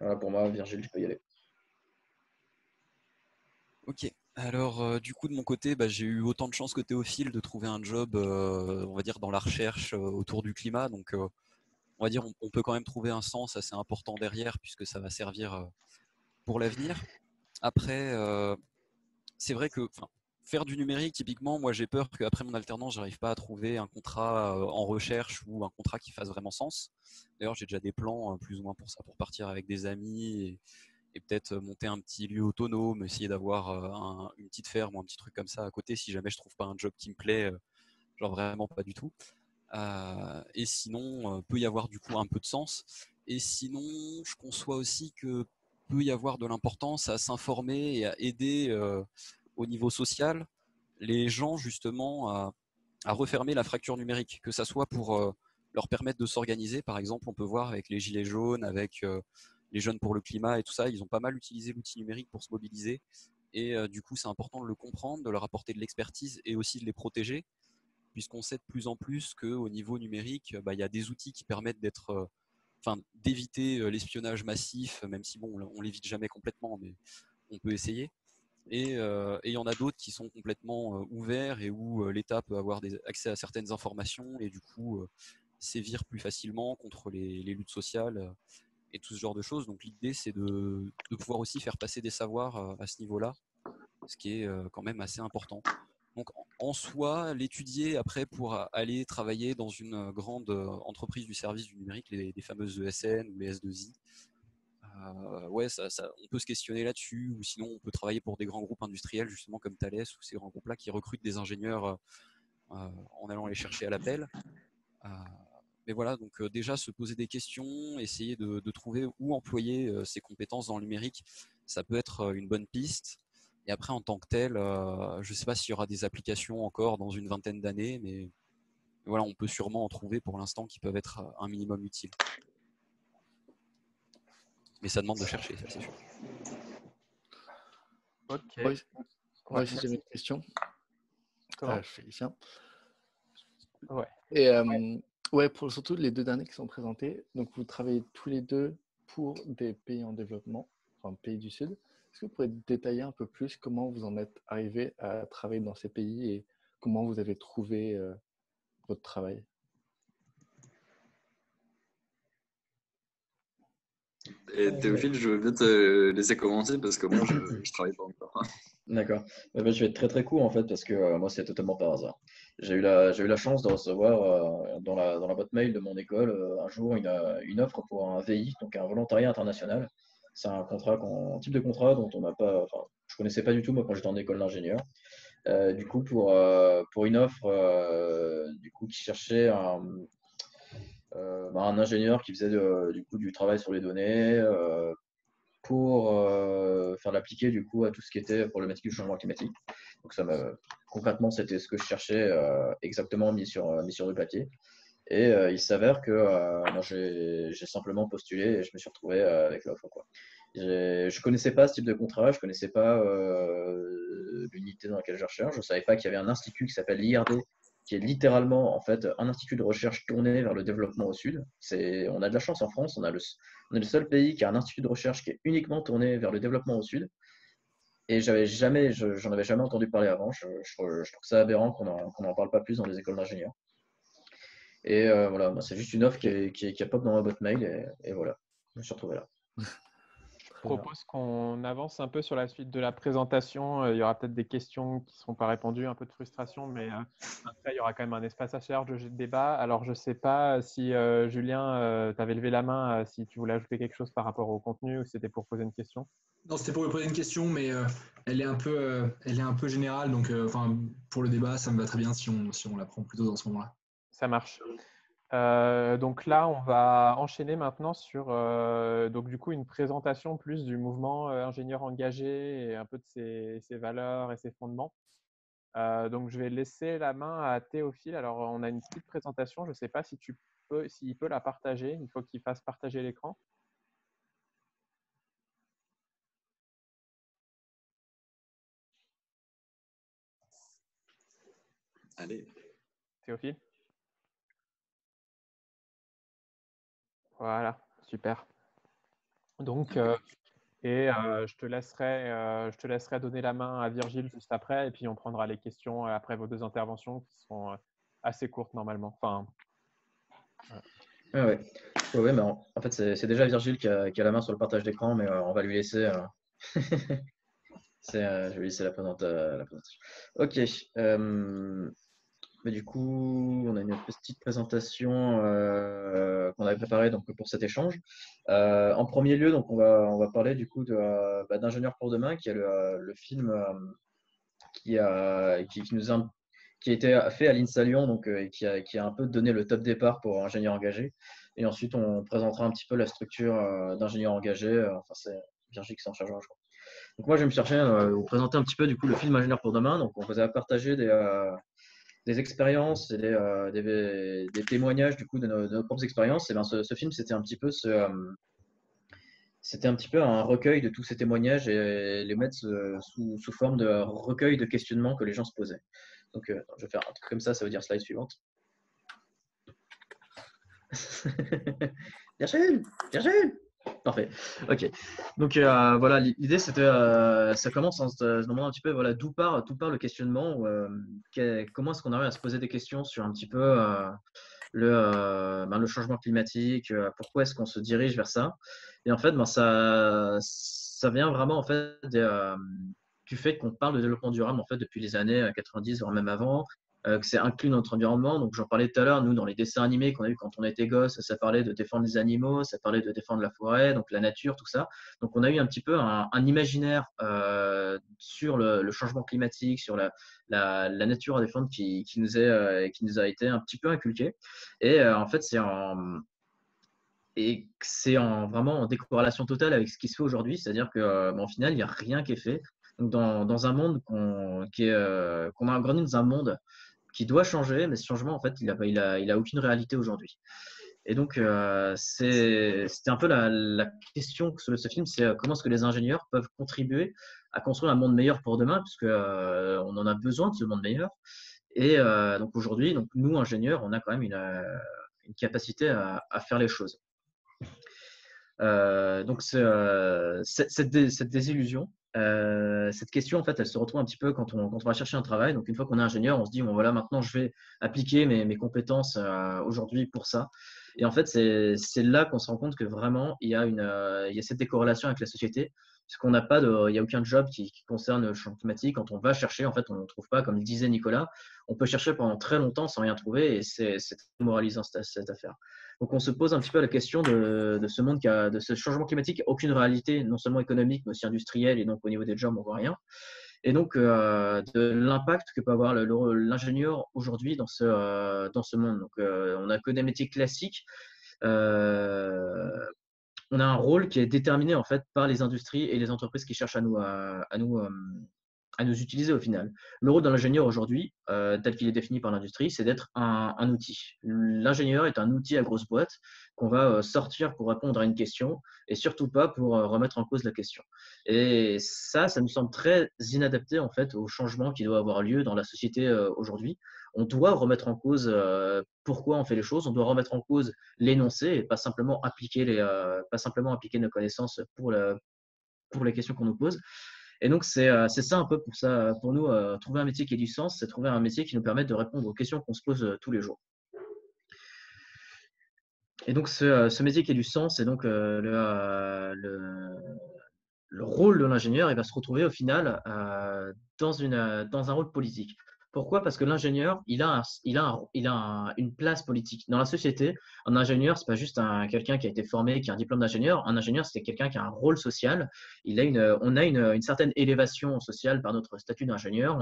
Voilà, pour moi, Virgile, tu peux y aller. Ok. Alors, du coup, de mon côté, j'ai eu autant de chance que Théophile de trouver un job, on va dire, dans la recherche autour du climat. Donc, on va dire, on peut quand même trouver un sens assez important derrière, puisque ça va servir pour l'avenir. Après, c'est vrai que faire du numérique, typiquement, moi j'ai peur qu'après mon alternance, j'arrive pas à trouver un contrat en recherche ou un contrat qui fasse vraiment sens. D'ailleurs, j'ai déjà des plans plus ou moins pour ça, pour partir avec des amis et peut-être monter un petit lieu autonome, essayer d'avoir une petite ferme ou un petit truc comme ça à côté si jamais je trouve pas un job qui me plaît, genre vraiment pas du tout. Et sinon, peut y avoir du coup un peu de sens. Et sinon, je conçois aussi que peut y avoir de l'importance à s'informer et à aider au niveau social les gens justement à refermer la fracture numérique, que ça soit pour leur permettre de s'organiser. Par exemple, on peut voir avec les Gilets jaunes, avec les Jeunes pour le climat et tout ça, ils ont pas mal utilisé l'outil numérique pour se mobiliser. Et du coup, c'est important de le comprendre, de leur apporter de l'expertise et aussi de les protéger, puisqu'on sait de plus en plus qu'au niveau numérique, il y a des outils qui permettent d'éviter l'espionnage massif, même si bon, on l'évite jamais complètement, mais on peut essayer. Et il y en a d'autres qui sont complètement ouverts et où l'État peut avoir accès à certaines informations et du coup sévir plus facilement contre les luttes sociales et tout ce genre de choses. Donc l'idée, c'est de pouvoir aussi faire passer des savoirs à ce niveau-là, ce qui est quand même assez important. Donc en soi, l'étudier après pour aller travailler dans une grande entreprise du service du numérique, les fameuses ESN ou les S2I, ouais, on peut se questionner là-dessus, ou sinon on peut travailler pour des grands groupes industriels, justement comme Thales, ou ces grands groupes-là qui recrutent des ingénieurs en allant les chercher à l'appel. Euh, mais voilà, donc déjà se poser des questions, essayer de trouver où employer ses compétences dans le numérique, ça peut être une bonne piste. Et après, en tant que tel, je ne sais pas s'il y aura des applications encore dans une vingtaine d'années, mais voilà, on peut sûrement en trouver pour l'instant qui peuvent être un minimum utiles. Mais ça demande de chercher, ça c'est sûr. Ok. Moi Ouais, aussi, j'avais une question. Comment Félicien. Ouais. Et ouais, pour surtout les deux derniers qui sont présentés, donc vous travaillez tous les deux pour des pays en développement, enfin pays du Sud. Est-ce que vous pourriez détailler un peu plus comment vous en êtes arrivé à travailler dans ces pays et comment vous avez trouvé votre travail? Et Théophile, je veux bien te laisser commencer parce que moi, je travaille pas encore. D'accord. Je vais être très très court en fait parce que moi c'est totalement par hasard. J'ai eu la chance de recevoir dans la boîte mail de mon école un jour une offre pour un VI, donc un volontariat international. C'est un type de contrat dont on n'a pas, enfin, je connaissais pas du tout moi quand j'étais en école d'ingénieur. Du coup pour une offre du coup qui cherchait un ingénieur qui faisait du coup du travail sur les données pour faire l'appliquer du coup à tout ce qui était problématique du changement climatique. Donc concrètement, c'était ce que je cherchais exactement mis sur le papier. Et il s'avère que moi, j'ai simplement postulé et je me suis retrouvé avec l'offre, quoi. Je connaissais pas ce type de contrat, je connaissais pas l'unité dans laquelle je recherche. Je savais pas qu'il y avait un institut qui s'appelle l'IRD, qui est littéralement en fait un institut de recherche tourné vers le développement au sud. On a de la chance en France, on est le seul pays qui a un institut de recherche qui est uniquement tourné vers le développement au sud. Et j'en avais jamais entendu parler avant. Je trouve ça aberrant qu'on en parle pas plus dans les écoles d'ingénieurs. Et voilà, moi, c'est juste une offre qui a pop dans ma boîte mail et voilà, je me suis retrouvé là. Je propose qu'on avance un peu sur la suite de la présentation. Il y aura peut-être des questions qui ne seront pas répondues, un peu de frustration, mais après, il y aura quand même un espace assez large de débat. Alors, je ne sais pas si Julien, tu avais levé la main, si tu voulais ajouter quelque chose par rapport au contenu ou si c'était pour poser une question. Non, c'était pour lui poser une question, mais elle est un peu générale. Donc, pour le débat, ça me va très bien si on la prend plutôt dans ce moment-là. Ça marche. Donc là, on va enchaîner maintenant sur donc du coup une présentation plus du mouvement ingénieur engagé et un peu de ses valeurs et ses fondements. Donc je vais laisser la main à Théophile. Alors on a une petite présentation. Je ne sais pas si s'il peut la partager. Il faut qu'il fasse partager l'écran. Allez. Théophile? Voilà, super. Donc, je te laisserai donner la main à Virgile juste après, et puis on prendra les questions après vos deux interventions qui seront assez courtes normalement. Enfin, Ouais, ouais. Ouais, ouais, mais en fait, c'est déjà Virgile qui a la main sur le partage d'écran, mais on va lui laisser. Je vais lui laisser la présentation. Ok. Mais du coup, on a une petite présentation qu'on avait préparée donc, pour cet échange. En premier lieu, donc, on va parler du coup d'Ingénieur pour demain, qui est le film qui a été fait à l'INSA Lyon, donc, et qui a un peu donné le top départ pour ingénieur engagé. Et ensuite, on présentera un petit peu la structure d'ingénieur engagé. Enfin, c'est Virginie qui s'en chargera, je crois. Donc moi, je vais me chercher à vous présenter un petit peu du coup le film Ingénieur pour demain. Donc, on vous a partagé des expériences et des témoignages du coup de nos propres expériences. Et ben, ce film, c'était un petit peu un recueil de tous ces témoignages et les mettre sous forme de recueil de questionnements que les gens se posaient. Donc, je vais faire un truc comme ça veut dire slide suivante. Virgile, Virgile. Parfait. Ok. Donc voilà, l'idée c'était, ça commence en se demandant un petit peu, voilà, d'où part le questionnement, comment est-ce qu'on arrive à se poser des questions sur un petit peu le changement climatique, pourquoi est-ce qu'on se dirige vers ça. Et en fait, ça vient vraiment en fait du fait qu'on parle de développement durable en fait depuis les années 90 voire même avant. Que c'est inclus dans notre environnement. Donc, j'en parlais tout à l'heure, nous, dans les dessins animés qu'on a eu quand on était gosse, ça parlait de défendre les animaux, ça parlait de défendre la forêt, donc la nature, tout ça. Donc, on a eu un petit peu un imaginaire sur le changement climatique, sur la nature à défendre qui nous a été un petit peu inculqué. Et en fait, vraiment en décorrélation totale avec ce qui se fait aujourd'hui, c'est-à-dire que au final, il n'y a rien qui est fait. Donc, dans un monde qu'on a grandi dans un monde qui doit changer, mais ce changement, en fait, il a aucune réalité aujourd'hui. Et donc, c'était un peu la question sur ce film, c'est comment est-ce que les ingénieurs peuvent contribuer à construire un monde meilleur pour demain, puisque on en a besoin de ce monde meilleur. Et donc aujourd'hui, donc nous ingénieurs, on a quand même une capacité à faire les choses. Donc cette désillusion, cette question, en fait, elle se retrouve un petit peu quand on va chercher un travail. Donc, une fois qu'on est ingénieur, on se dit, bon, voilà, maintenant, je vais appliquer mes compétences aujourd'hui pour ça. Et en fait, c'est là qu'on se rend compte que vraiment, il y a cette décorrélation avec la société, puisqu'on n'a pas il n'y a aucun job qui concerne le changement climatique. Quand on va chercher, en fait, on ne trouve pas, comme le disait Nicolas, on peut chercher pendant très longtemps sans rien trouver, et c'est très moralisant cette affaire. Donc, on se pose un petit peu la question de ce monde de ce changement climatique qui n'a aucune réalité, non seulement économique, mais aussi industrielle, et donc au niveau des jobs, on ne voit rien. Et donc, de l'impact que peut avoir l'ingénieur aujourd'hui dans ce monde. Donc, on n'a que des métiers classiques. On a un rôle qui est déterminé en fait par les industries et les entreprises qui cherchent à nous utiliser au final. Le rôle de l'ingénieur aujourd'hui, tel qu'il est défini par l'industrie, c'est d'être un outil. L'ingénieur est un outil à grosse boîte qu'on va sortir pour répondre à une question et surtout pas pour remettre en cause la question. Et ça nous semble très inadapté en fait au changement qui doit avoir lieu dans la société aujourd'hui. On doit remettre en cause pourquoi on fait les choses, on doit remettre en cause l'énoncé et pas simplement appliquer nos connaissances pour les questions qu'on nous pose. Et donc, c'est ça un peu pour nous, trouver un métier qui ait du sens, c'est trouver un métier qui nous permette de répondre aux questions qu'on se pose tous les jours. Et donc, ce métier qui a du sens, c'est donc le rôle de l'ingénieur, il va se retrouver au final dans un rôle politique. Pourquoi? Parce que l'ingénieur, il a une place politique. Dans la société, un ingénieur, ce n'est pas juste quelqu'un qui a été formé, qui a un diplôme d'ingénieur. Un ingénieur, c'est quelqu'un qui a un rôle social. On a une certaine élévation sociale par notre statut d'ingénieur.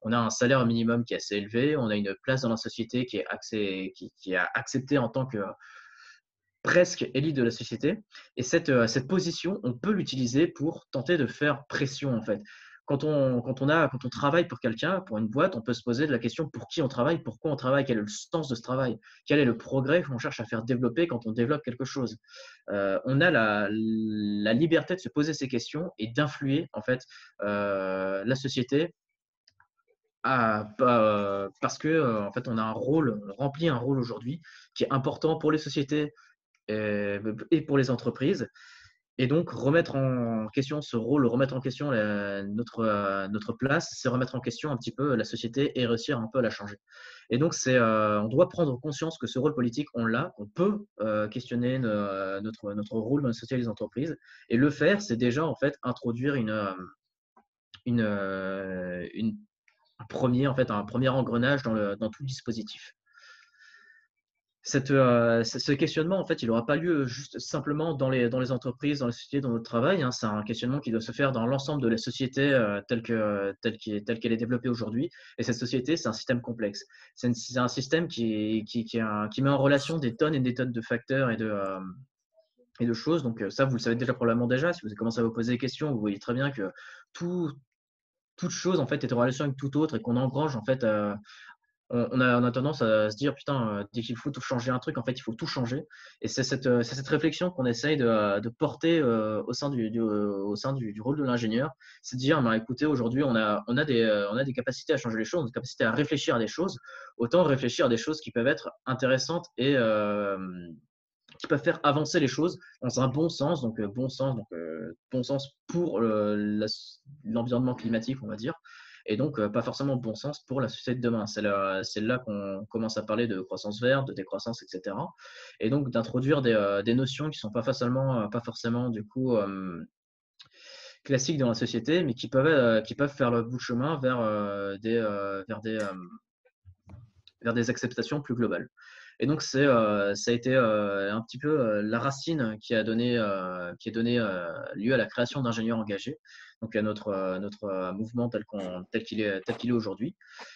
On a un salaire minimum qui est assez élevé. On a une place dans la société qui est acceptée en tant que presque élite de la société. Et cette position, on peut l'utiliser pour tenter de faire pression, en fait. Quand on travaille pour quelqu'un, pour une boîte, on peut se poser la question pour qui on travaille, pourquoi on travaille, quel est le sens de ce travail, quel est le progrès qu'on cherche à faire développer quand on développe quelque chose. On a la liberté de se poser ces questions et d'influer en fait la société parce que en fait, on a on remplit un rôle aujourd'hui qui est important pour les sociétés et pour les entreprises. Et donc, remettre en question ce rôle, remettre en question notre place, c'est remettre en question un petit peu la société et réussir un peu à la changer. Et donc, on doit prendre conscience que ce rôle politique, on l'a, qu'on peut questionner notre rôle dans la société et les entreprises. Et le faire, c'est déjà en fait introduire une, un premier engrenage dans tout le dispositif. Ce questionnement, en fait, il n'aura pas lieu juste simplement dans les entreprises, dans les sociétés, dans notre travail, hein. C'est un questionnement qui doit se faire dans l'ensemble de la société telle qu'elle est développée aujourd'hui. Et cette société, c'est un système complexe. C'est un système qui met en relation des tonnes et des tonnes de facteurs et de choses. Donc ça, vous le savez déjà probablement déjà. Si vous commencez à vous poser des questions, vous voyez très bien que tout, toute chose en fait est en relation avec toute autre et qu'on engrange en fait on a tendance à se dire putain, dès qu'il faut tout changer un truc, en fait, il faut tout changer. Et c'est cette réflexion qu'on essaye de porter au sein du rôle de l'ingénieur. C'est de dire, bah, écoutez, aujourd'hui, on a des capacités à changer les choses, des capacités à réfléchir à des choses. Autant réfléchir à des choses qui peuvent être intéressantes et qui peuvent faire avancer les choses dans un bon sens. Donc, bon sens pour l'environnement climatique, on va dire et donc pas forcément bon sens pour la société de demain. C'est là qu'on commence à parler de croissance verte, de décroissance, etc. Et donc d'introduire des notions qui ne sont pas forcément du coup classiques dans la société, mais qui peuvent faire le bout de chemin vers des acceptations plus globales. Et donc, ça a été un petit peu la racine qui a donné lieu à la création d'ingénieurs engagés, donc à notre mouvement tel qu'il est aujourd'hui.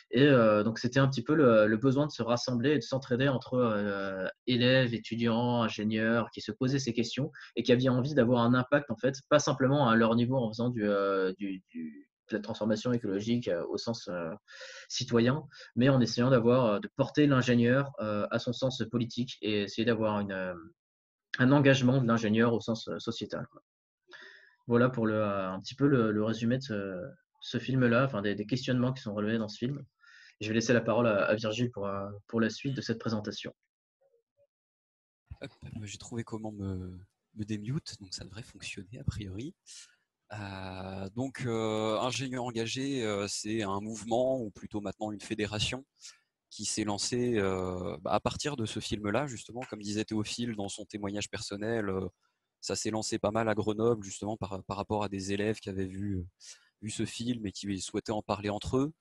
Et donc, c'était un petit peu le besoin de se rassembler et de s'entraider entre élèves, étudiants, ingénieurs qui se posaient ces questions et qui avaient envie d'avoir un impact, en fait, pas simplement à leur niveau en faisant de la transformation écologique au sens citoyen, mais en essayant de porter l'ingénieur à son sens politique et essayer d'avoir un engagement de l'ingénieur au sens sociétal, quoi. Voilà pour un petit peu le résumé de ce film-là, enfin des questionnements qui sont relevés dans ce film. Je vais laisser la parole à Virgile pour la suite de cette présentation. Hop, j'ai trouvé comment me démute, donc ça devrait fonctionner a priori. Ingénieur engagé, c'est un mouvement, ou plutôt maintenant une fédération, qui s'est lancée à partir de ce film-là, justement, comme disait Théophile dans son témoignage personnel. Ça s'est lancé pas mal à Grenoble, justement, par rapport à des élèves qui avaient vu ce film et qui souhaitaient en parler entre eux.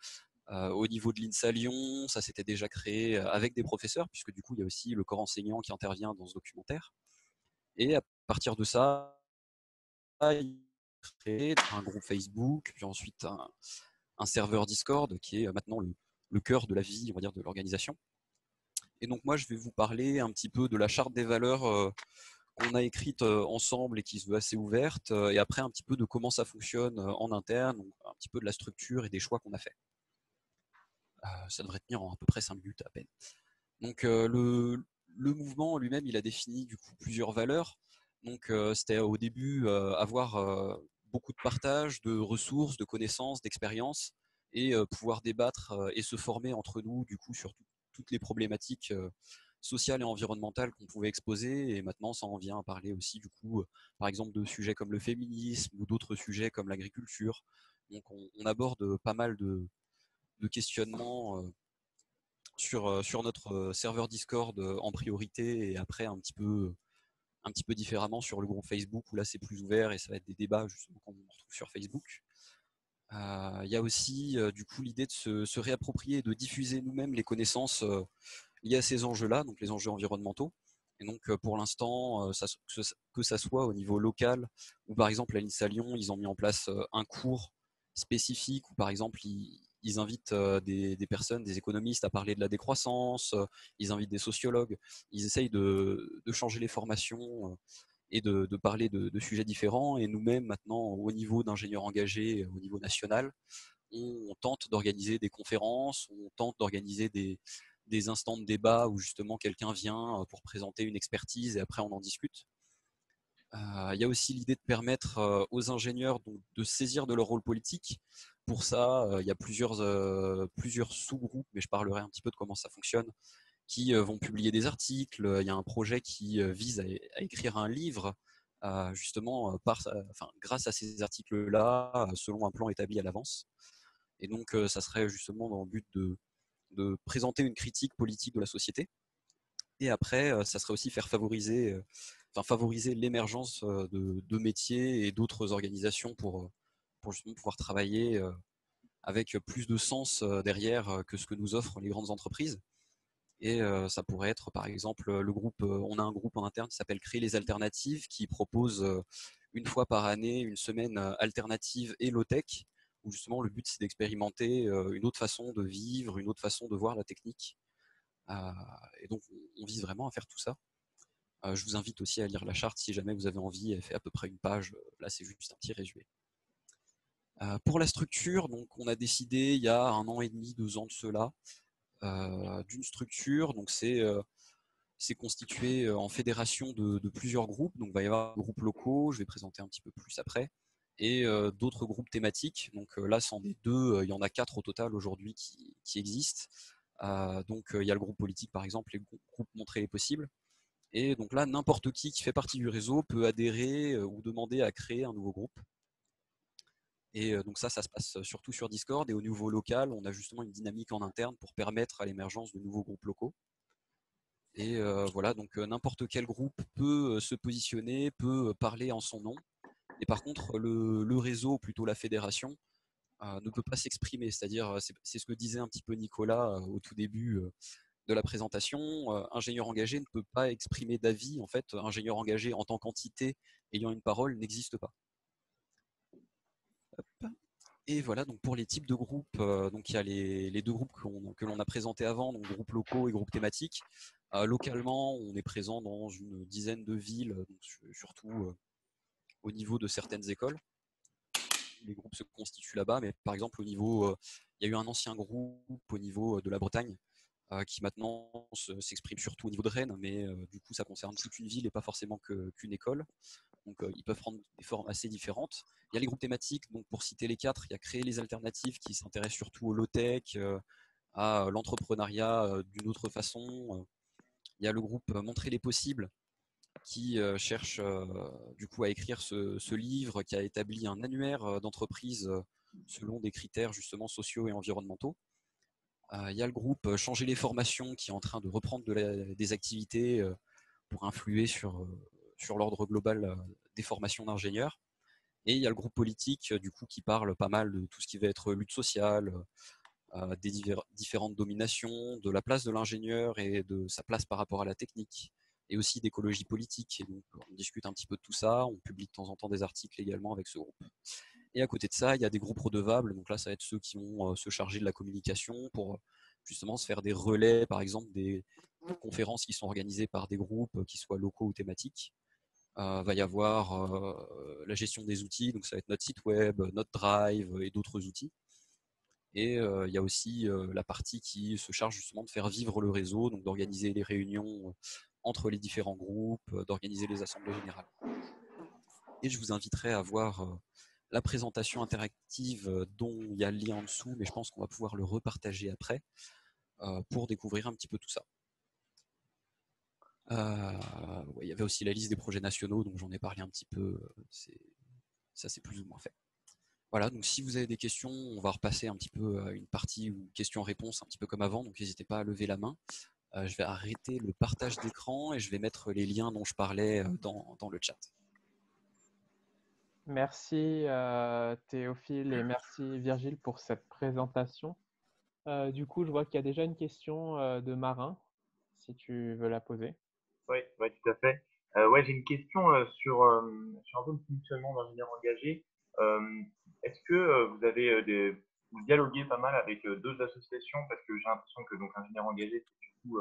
Au niveau de l'INSA Lyon, ça s'était déjà créé avec des professeurs, puisque du coup, il y a aussi le corps enseignant qui intervient dans ce documentaire. Et à partir de ça, il a créé un groupe Facebook, puis ensuite un serveur Discord qui est maintenant le cœur de la vie, on va dire, de l'organisation. Et donc moi, je vais vous parler un petit peu de la charte des valeurs qu'on a écrite ensemble et qui se veut assez ouverte, et après un petit peu de comment ça fonctionne en interne, donc un petit peu de la structure et des choix qu'on a fait. Ça devrait tenir en à peu près 5 minutes à peine. Donc le mouvement lui-même, il a défini du coup plusieurs valeurs. Donc c'était au début avoir beaucoup de partage, de ressources, de connaissances, d'expériences, et pouvoir débattre et se former entre nous du coup sur toutes les problématiques sociales et environnementales qu'on pouvait exposer. Et maintenant, ça en vient à parler aussi du coup, par exemple, de sujets comme le féminisme ou d'autres sujets comme l'agriculture. Donc on aborde pas mal de questionnements sur notre serveur Discord en priorité, et après un petit peu différemment sur le groupe Facebook, où là c'est plus ouvert et ça va être des débats justement qu'on retrouve sur Facebook. Il y a aussi du coup l'idée de se réapproprier et de diffuser nous-mêmes les connaissances liées à ces enjeux-là, donc les enjeux environnementaux. Et donc pour l'instant, que ça soit au niveau local, ou par exemple à l'INSA Lyon, ils ont mis en place un cours spécifique où par exemple ils invitent des personnes, des économistes à parler de la décroissance, ils invitent des sociologues, ils essayent de changer les formations et de parler de sujets différents. Et nous-mêmes maintenant, au niveau d'ingénieurs engagés, au niveau national, on tente d'organiser des conférences, on tente d'organiser des instants de débat où justement quelqu'un vient pour présenter une expertise et après on en discute. Il y a aussi l'idée de permettre aux ingénieurs donc, de saisir de leur rôle politique. pour ça, il y a plusieurs sous-groupes, mais je parlerai un petit peu de comment ça fonctionne, qui vont publier des articles. Il y a un projet qui vise à écrire un livre, justement, grâce à ces articles-là, selon un plan établi à l'avance. Et donc, ça serait justement dans le but de présenter une critique politique de la société. Et après, ça serait aussi favoriser l'émergence de métiers et d'autres organisations pour justement pouvoir travailler avec plus de sens derrière que ce que nous offrent les grandes entreprises. Et ça pourrait être, par exemple, on a un groupe en interne qui s'appelle Créer les alternatives, qui propose une fois par année une semaine alternative et low-tech, où justement le but c'est d'expérimenter une autre façon de vivre, une autre façon de voir la technique. Et donc on vise vraiment à faire tout ça. Je vous invite aussi à lire la charte si jamais vous avez envie. Elle fait à peu près une page. Là, c'est juste un petit résumé. Pour la structure, donc, on a décidé il y a 1 an et demi, 2 ans de cela, d'une structure. Donc, c'est constitué en fédération de plusieurs groupes. Donc, il va y avoir des groupes locaux, je vais présenter un petit peu plus après, et d'autres groupes thématiques. Donc là, c'en est 2, il y en a 4 au total aujourd'hui qui existent. Donc, il y a le groupe politique, par exemple, et le groupe Montrer les possibles. Et donc là, n'importe qui fait partie du réseau peut adhérer ou demander à créer un nouveau groupe. Et donc ça se passe surtout sur Discord. Et au niveau local, on a justement une dynamique en interne pour permettre à l'émergence de nouveaux groupes locaux. Et voilà, donc n'importe quel groupe peut se positionner, peut parler en son nom. Et par contre, le réseau, ou plutôt la fédération, ne peut pas s'exprimer. C'est-à-dire, c'est ce que disait un petit peu Nicolas au tout début de la présentation. Ingénieur engagé ne peut pas exprimer d'avis. En fait, ingénieur engagé en tant qu'entité ayant une parole n'existe pas. Hop. Et voilà, donc pour les types de groupes, donc il y a les 2 groupes que l'on a présentés avant, donc groupes locaux et groupes thématiques. Localement, on est présent dans une dizaine de villes, donc surtout au niveau de certaines écoles. Les groupes se constituent là-bas, mais par exemple il y a eu un ancien groupe au niveau de la Bretagne qui maintenant s'exprime surtout au niveau de Rennes, mais du coup ça concerne toute une ville et pas forcément qu'une école. Donc ils peuvent prendre des formes assez différentes. Il y a les groupes thématiques, donc pour citer les 4, il y a Créer les alternatives qui s'intéresse surtout au low-tech, à l'entrepreneuriat d'une autre façon. Il y a le groupe Montrer les possibles qui cherche du coup à écrire ce livre, qui a établi un annuaire d'entreprise selon des critères justement sociaux et environnementaux. Il y a le groupe Changer les formations qui est en train de reprendre des activités pour influer sur l'ordre global des formations d'ingénieurs. Et il y a le groupe politique du coup qui parle pas mal de tout ce qui va être lutte sociale, des différentes dominations, de la place de l'ingénieur et de sa place par rapport à la technique, et aussi d'écologie politique. Et donc on discute un petit peu de tout ça, on publie de temps en temps des articles également avec ce groupe. Et à côté de ça, il y a des groupes redevables, donc là ça va être ceux qui vont se charger de la communication pour justement se faire des relais, par exemple des conférences qui sont organisées par des groupes qui soient locaux ou thématiques. Va y avoir la gestion des outils, donc ça va être notre site web, notre drive et d'autres outils. Et il y a aussi la partie qui se charge justement de faire vivre le réseau, donc d'organiser les réunions entre les différents groupes, d'organiser les assemblées générales. Et je vous inviterai à voir la présentation interactive dont il y a le lien en dessous, mais je pense qu'on va pouvoir le repartager après pour découvrir un petit peu tout ça. Il y avait aussi la liste des projets nationaux, donc j'en ai parlé un petit peu, ça c'est plus ou moins fait. Voilà, donc si vous avez des questions, on va repasser un petit peu à une partie ou questions-réponses un petit peu comme avant, donc n'hésitez pas à lever la main. Je vais arrêter le partage d'écran et je vais mettre les liens dont je parlais dans le chat. Merci Théophile et merci Virgile pour cette présentation. Du coup, je vois qu'il y a déjà une question de Marin, si tu veux la poser. Oui, tout à fait. J'ai une question sur un peu le fonctionnement d'ingénieur engagé. Est-ce que vous avez vous dialoguez pas mal avec d'autres associations parce que j'ai l'impression que donc ingénieur engagé c'est surtout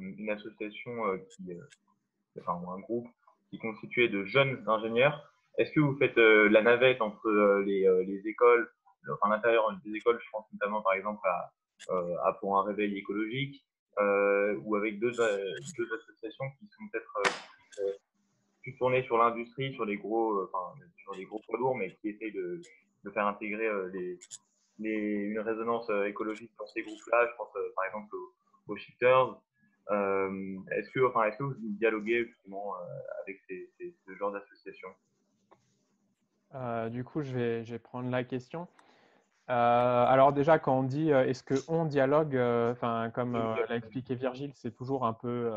une association ou un groupe qui est constitué de jeunes ingénieurs. Est-ce que vous faites la navette entre les écoles, enfin l'intérieur des écoles, je pense notamment par exemple à Pour un réveil écologique, ou avec deux associations qui sont peut-être plus tournées sur l'industrie, sur les gros poids lourds, mais qui essayent de faire intégrer une résonance écologique dans ces groupes-là. Je pense par exemple aux shifters. Est-ce que vous dialoguez justement avec ce genre d'association? Du coup, je vais prendre la question. Alors déjà, quand on dit est-ce qu'on dialogue, comme l'a expliqué Virgile, c'est toujours un peu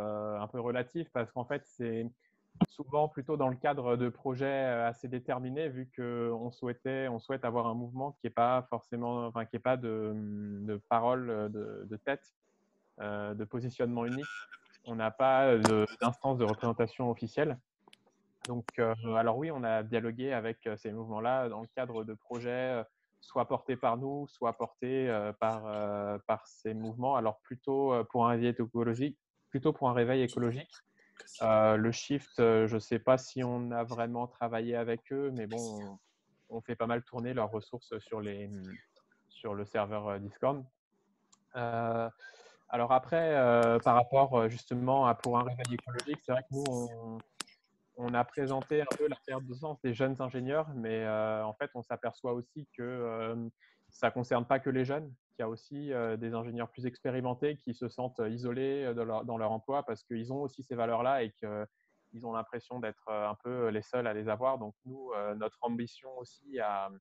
relatif parce qu'en fait, c'est souvent plutôt dans le cadre de projets assez déterminés vu qu'on souhaite avoir un mouvement qui n'est pas forcément, qui n'est pas de parole de tête, de positionnement unique. On n'a pas d'instance de représentation officielle. Donc, alors oui, on a dialogué avec ces mouvements-là dans le cadre de projets soit portés par nous, soit portés par ces mouvements. Alors plutôt pour un réveil écologique, le shift, je ne sais pas si on a vraiment travaillé avec eux, mais bon, on fait pas mal tourner leurs ressources sur le serveur Discord. Alors après, par rapport justement à pour un réveil écologique, c'est vrai que nous, on a présenté un peu la perte de sens des jeunes ingénieurs, mais en fait, on s'aperçoit aussi que ça ne concerne pas que les jeunes, qu'il y a aussi des ingénieurs plus expérimentés qui se sentent isolés dans leur emploi parce qu'ils ont aussi ces valeurs-là et qu'ils ont l'impression d'être un peu les seuls à les avoir. Donc nous, notre ambition aussi on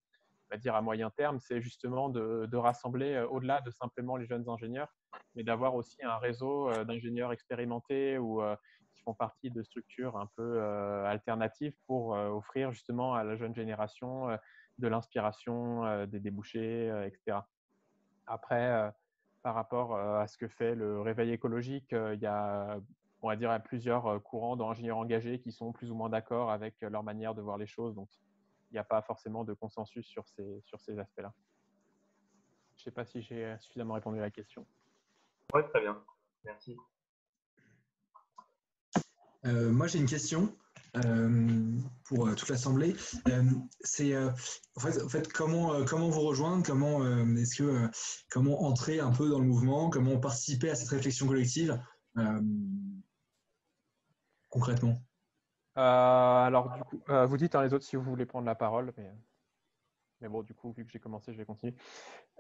va dire à moyen terme, c'est justement de rassembler au-delà de simplement les jeunes ingénieurs, mais d'avoir aussi un réseau d'ingénieurs expérimentés ou qui font partie de structures un peu alternatives pour offrir justement à la jeune génération de l'inspiration, des débouchés, etc. Après, par rapport à ce que fait le réveil écologique, il y a, on va dire, plusieurs courants d'ingénieurs engagés qui sont plus ou moins d'accord avec leur manière de voir les choses. Donc, il n'y a pas forcément de consensus sur ces aspects-là. Je ne sais pas si j'ai suffisamment répondu à la question. Oui, très bien. Merci. Moi, j'ai une question pour toute l'Assemblée. C'est en fait, comment vous rejoindre, comment entrer un peu dans le mouvement, comment participer à cette réflexion collective concrètement? Alors, du coup, vous dites les autres si vous voulez prendre la parole, mais bon, du coup, vu que j'ai commencé, je vais continuer.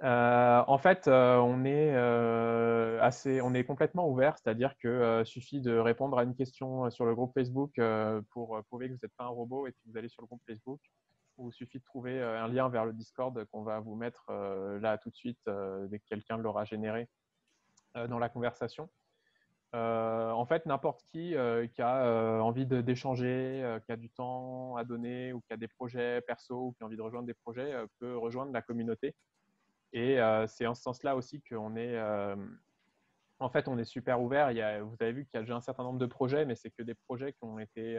En fait, on est complètement ouvert, c'est-à-dire que suffit de répondre à une question sur le groupe Facebook pour prouver que vous n'êtes pas un robot et puis vous allez sur le groupe Facebook. Ou il suffit de trouver un lien vers le Discord qu'on va vous mettre là tout de suite dès que quelqu'un l'aura généré dans la conversation. En fait, n'importe qui a envie d'échanger, qui a du temps à donner ou qui a des projets perso ou qui a envie de rejoindre des projets peut rejoindre la communauté. Et c'est en ce sens-là aussi qu'on est, en fait, on est super ouvert. Vous avez vu qu'il y a déjà un certain nombre de projets, mais c'est que des projets qui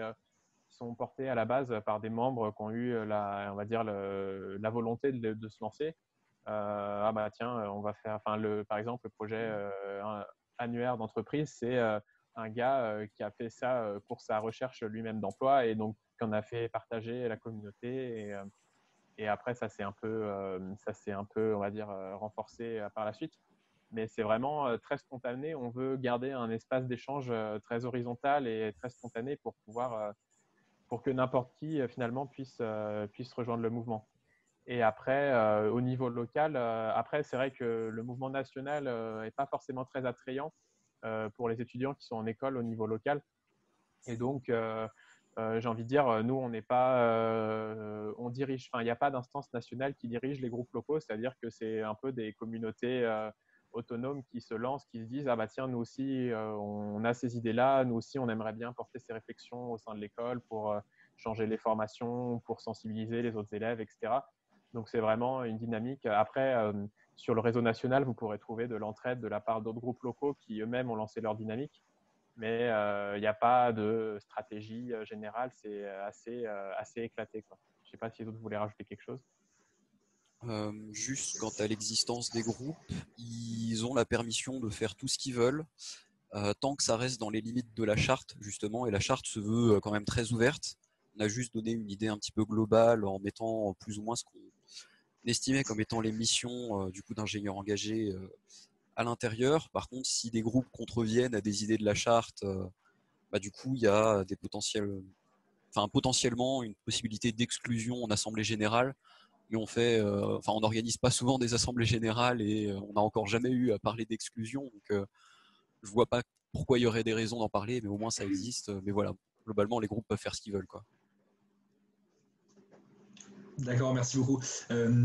sont portés à la base par des membres qui ont eu on va dire la volonté de se lancer. Ah bah tiens, on va faire, par exemple, le projet annuaire d'entreprise, c'est un gars qui a fait ça pour sa recherche lui-même d'emploi et donc qu'on a fait partager la communauté et après ça s'est un peu, on va dire, renforcé par la suite. Mais c'est vraiment très spontané. On veut garder un espace d'échange très horizontal et très spontané pour que n'importe qui finalement puisse rejoindre le mouvement. Et après, au niveau local, après, c'est vrai que le mouvement national n'est pas forcément très attrayant pour les étudiants qui sont en école au niveau local. Et donc, j'ai envie de dire, nous, on n'est pas, on dirige, il n'y a pas d'instance nationale qui dirige les groupes locaux, c'est-à-dire que c'est un peu des communautés autonomes qui se lancent, qui se disent, ah bah tiens, nous aussi, on a ces idées-là, nous aussi, on aimerait bien porter ces réflexions au sein de l'école pour changer les formations, pour sensibiliser les autres élèves, etc. Donc, c'est vraiment une dynamique. Après, sur le réseau national, vous pourrez trouver de l'entraide de la part d'autres groupes locaux qui eux-mêmes ont lancé leur dynamique. Mais il n'y a pas de stratégie générale, c'est assez éclaté, quoi. Je ne sais pas si les autres voulaient rajouter quelque chose. Juste quant à l'existence des groupes, ils ont la permission de faire tout ce qu'ils veulent, tant que ça reste dans les limites de la charte, justement, et la charte se veut quand même très ouverte. On a juste donné une idée un petit peu globale en mettant plus ou moins ce qu'on estimait comme étant les missions du coup d'ingénieurs engagés à l'intérieur. Par contre, si des groupes contreviennent à des idées de la charte, du coup, il y a potentiellement une possibilité d'exclusion en assemblée générale. mais on n'organise pas souvent des assemblées générales et on n'a encore jamais eu à parler d'exclusion. Donc, je vois pas pourquoi il y aurait des raisons d'en parler, mais au moins ça existe. Mais voilà, globalement, les groupes peuvent faire ce qu'ils veulent, quoi. D'accord, merci beaucoup.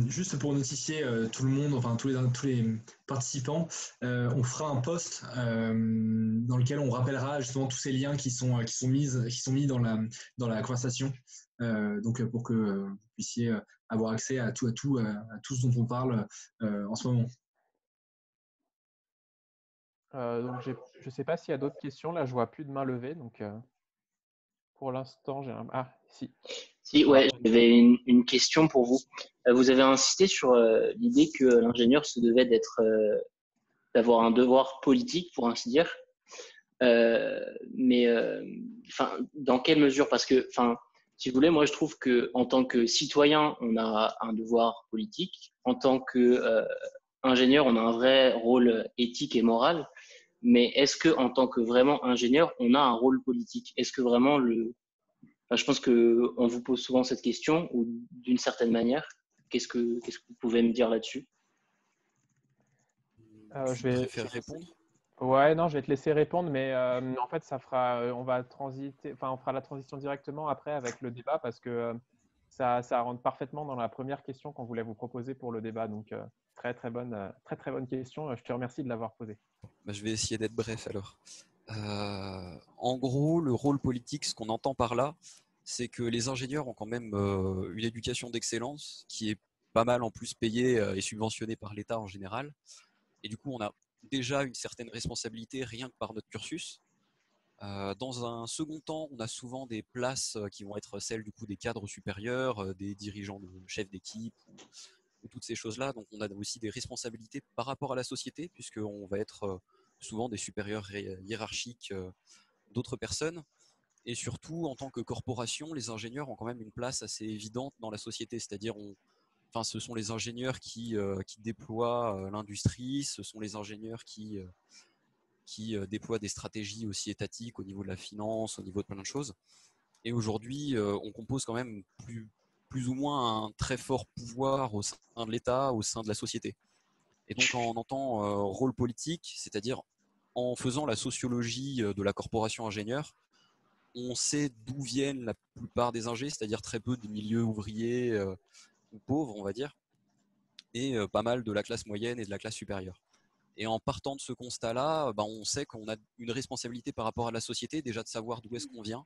Juste pour notifier tout le monde, enfin tous les participants, on fera un post dans lequel on rappellera justement tous ces liens qui sont mis dans la conversation, donc pour que vous puissiez avoir accès à tout ce dont on parle en ce moment. Donc je ne sais pas s'il y a d'autres questions. Là, je vois plus de main levée. Donc pour l'instant, j'ai un... Ah, si. Si, ouais, j'avais une question pour vous. Vous avez insisté sur l'idée que l'ingénieur se devait d'avoir un devoir politique, pour ainsi dire. Mais dans quelle mesure? Parce que, si vous voulez, moi je trouve que en tant que citoyen, on a un devoir politique. En tant que ingénieur, on a un vrai rôle éthique et moral. Mais est-ce que en tant que vraiment ingénieur, on a un rôle politique? Est-ce que vraiment je pense que on vous pose souvent cette question, ou d'une certaine manière. Qu'est-ce que vous pouvez me dire là-dessus? Je préfère répondre. Ouais, non, je vais te laisser répondre, mais en fait, on va transiter, on fera la transition directement après avec le débat parce que ça rentre parfaitement dans la première question qu'on voulait vous proposer pour le débat. Donc, très bonne question. Je te remercie de l'avoir posée. Je vais essayer d'être bref alors. En gros, le rôle politique, ce qu'on entend par là, c'est que les ingénieurs ont quand même une éducation d'excellence qui est pas mal en plus payée et subventionnée par l'État en général. Et du coup, on a déjà une certaine responsabilité rien que par notre cursus. Dans un second temps, on a souvent des places qui vont être celles du coup des cadres supérieurs, des dirigeants, de chefs d'équipe ou toutes ces choses-là. Donc on a aussi des responsabilités par rapport à la société puisqu'on va être souvent des supérieurs hiérarchiques d'autres personnes. Et surtout, en tant que corporation, les ingénieurs ont quand même une place assez évidente dans la société. C'est-à-dire, ce sont les ingénieurs qui déploient l'industrie, ce sont les ingénieurs qui déploient des stratégies aussi étatiques au niveau de la finance, au niveau de plein de choses. Et aujourd'hui, on compose quand même plus ou moins un très fort pouvoir au sein de l'État, au sein de la société. Et donc, quand on entend rôle politique, c'est-à-dire en faisant la sociologie de la corporation ingénieur, on sait d'où viennent la plupart des ingés, c'est-à-dire très peu des milieux ouvriers ou pauvres, on va dire, et pas mal de la classe moyenne et de la classe supérieure. Et en partant de ce constat-là, on sait qu'on a une responsabilité par rapport à la société, déjà de savoir d'où est-ce qu'on vient,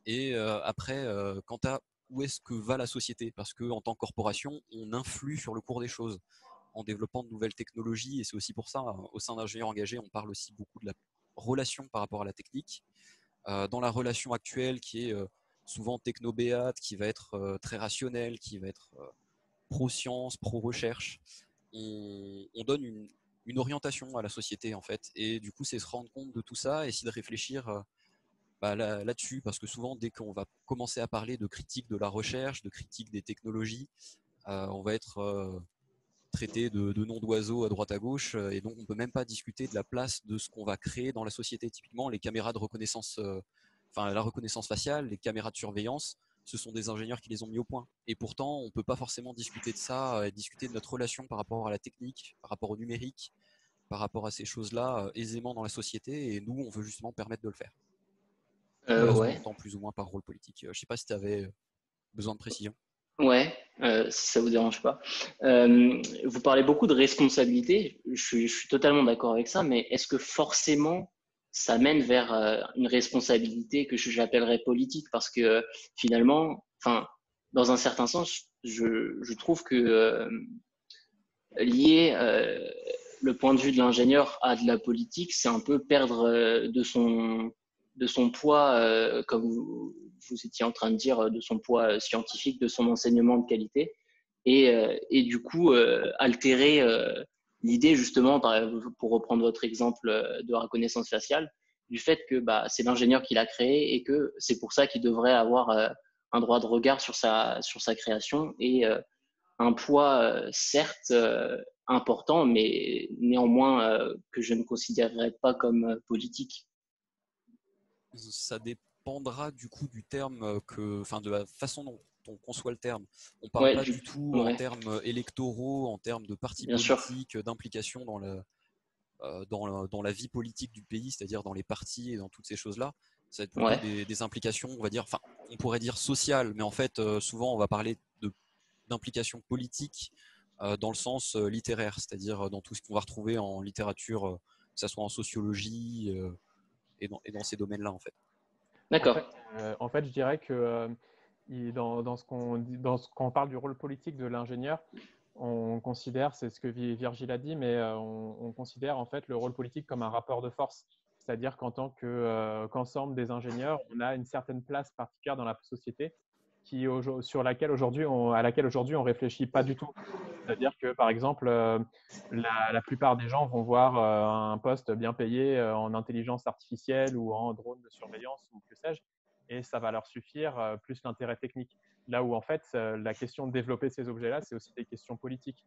et après, quant à où est-ce que va la société, parce qu'en tant que corporation, on influe sur le cours des choses en développant de nouvelles technologies, et c'est aussi pour ça, au sein d'ingénieurs engagés, on parle aussi beaucoup de la relation par rapport à la technique. Dans la relation actuelle qui est souvent technobéate, qui va être très rationnelle, qui va être pro-science, pro-recherche, on donne une orientation à la société en fait. Et du coup, c'est se rendre compte de tout ça et essayer de réfléchir là-dessus, parce que souvent, dès qu'on va commencer à parler de critique de la recherche, de critique des technologies, on va être traité de nom d'oiseau à droite à gauche, et donc on ne peut même pas discuter de la place de ce qu'on va créer dans la société. Typiquement, les caméras de reconnaissance, la reconnaissance faciale, les caméras de surveillance, ce sont des ingénieurs qui les ont mis au point. Et pourtant, on ne peut pas forcément discuter de ça, discuter de notre relation par rapport à la technique, par rapport au numérique, par rapport à ces choses-là aisément dans la société, et nous, on veut justement permettre de le faire. Voilà ce qu'on entend plus ou moins par rôle politique. Je ne sais pas si tu avais besoin de précision. Ouais, si ça vous dérange pas. Vous parlez beaucoup de responsabilité. Je suis totalement d'accord avec ça, mais est-ce que forcément ça mène vers une responsabilité que j'appellerais politique? Parce que finalement, dans un certain sens, je trouve que lier le point de vue de l'ingénieur à de la politique, c'est un peu perdre de son poids, comme vous étiez en train de dire, de son poids scientifique, de son enseignement de qualité, et du coup altérer l'idée justement, pour reprendre votre exemple de reconnaissance faciale, du fait que c'est l'ingénieur qui l'a créé et que c'est pour ça qu'il devrait avoir un droit de regard sur sa création et un poids certes important, mais néanmoins que je ne considérerais pas comme politique. Ça dépendra du coup du terme de la façon dont on conçoit le terme. On ne parle Ouais, pas du tout en termes électoraux, en termes de partis politiques, d'implication dans la vie politique du pays, c'est-à-dire dans les partis et dans toutes ces choses-là. Ça va être plutôt des implications, on va dire, enfin, on pourrait dire sociales, mais en fait, souvent, on va parler d'implications politiques dans le sens littéraire, c'est-à-dire dans tout ce qu'on va retrouver en littérature, que ce soit en sociologie et dans ces domaines-là, en fait. D'accord. En fait, je dirais que quand on parle du rôle politique de l'ingénieur, on considère, c'est ce que Virgile a dit, mais on considère en fait le rôle politique comme un rapport de force. C'est-à-dire qu'en tant qu'ensemble des ingénieurs, on a une certaine place particulière dans la société à laquelle aujourd'hui on réfléchit pas du tout. C'est-à-dire que, par exemple, la plupart des gens vont voir un poste bien payé en intelligence artificielle ou en drone de surveillance ou que sais-je, et ça va leur suffire plus l'intérêt technique. Là où, en fait, la question de développer ces objets-là, c'est aussi des questions politiques.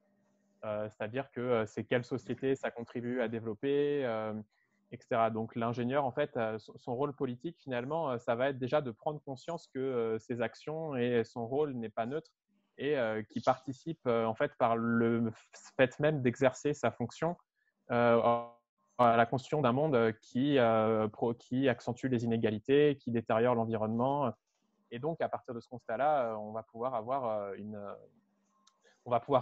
C'est-à-dire que c'est quelle société ça contribue à développer, etc. Donc, l'ingénieur, en fait, son rôle politique, finalement, ça va être déjà de prendre conscience que ses actions et son rôle n'est pas neutre et qui participe, en fait, par le fait même d'exercer sa fonction à la construction d'un monde qui accentue les inégalités, qui détériore l'environnement. Et donc, à partir de ce constat-là, on va pouvoir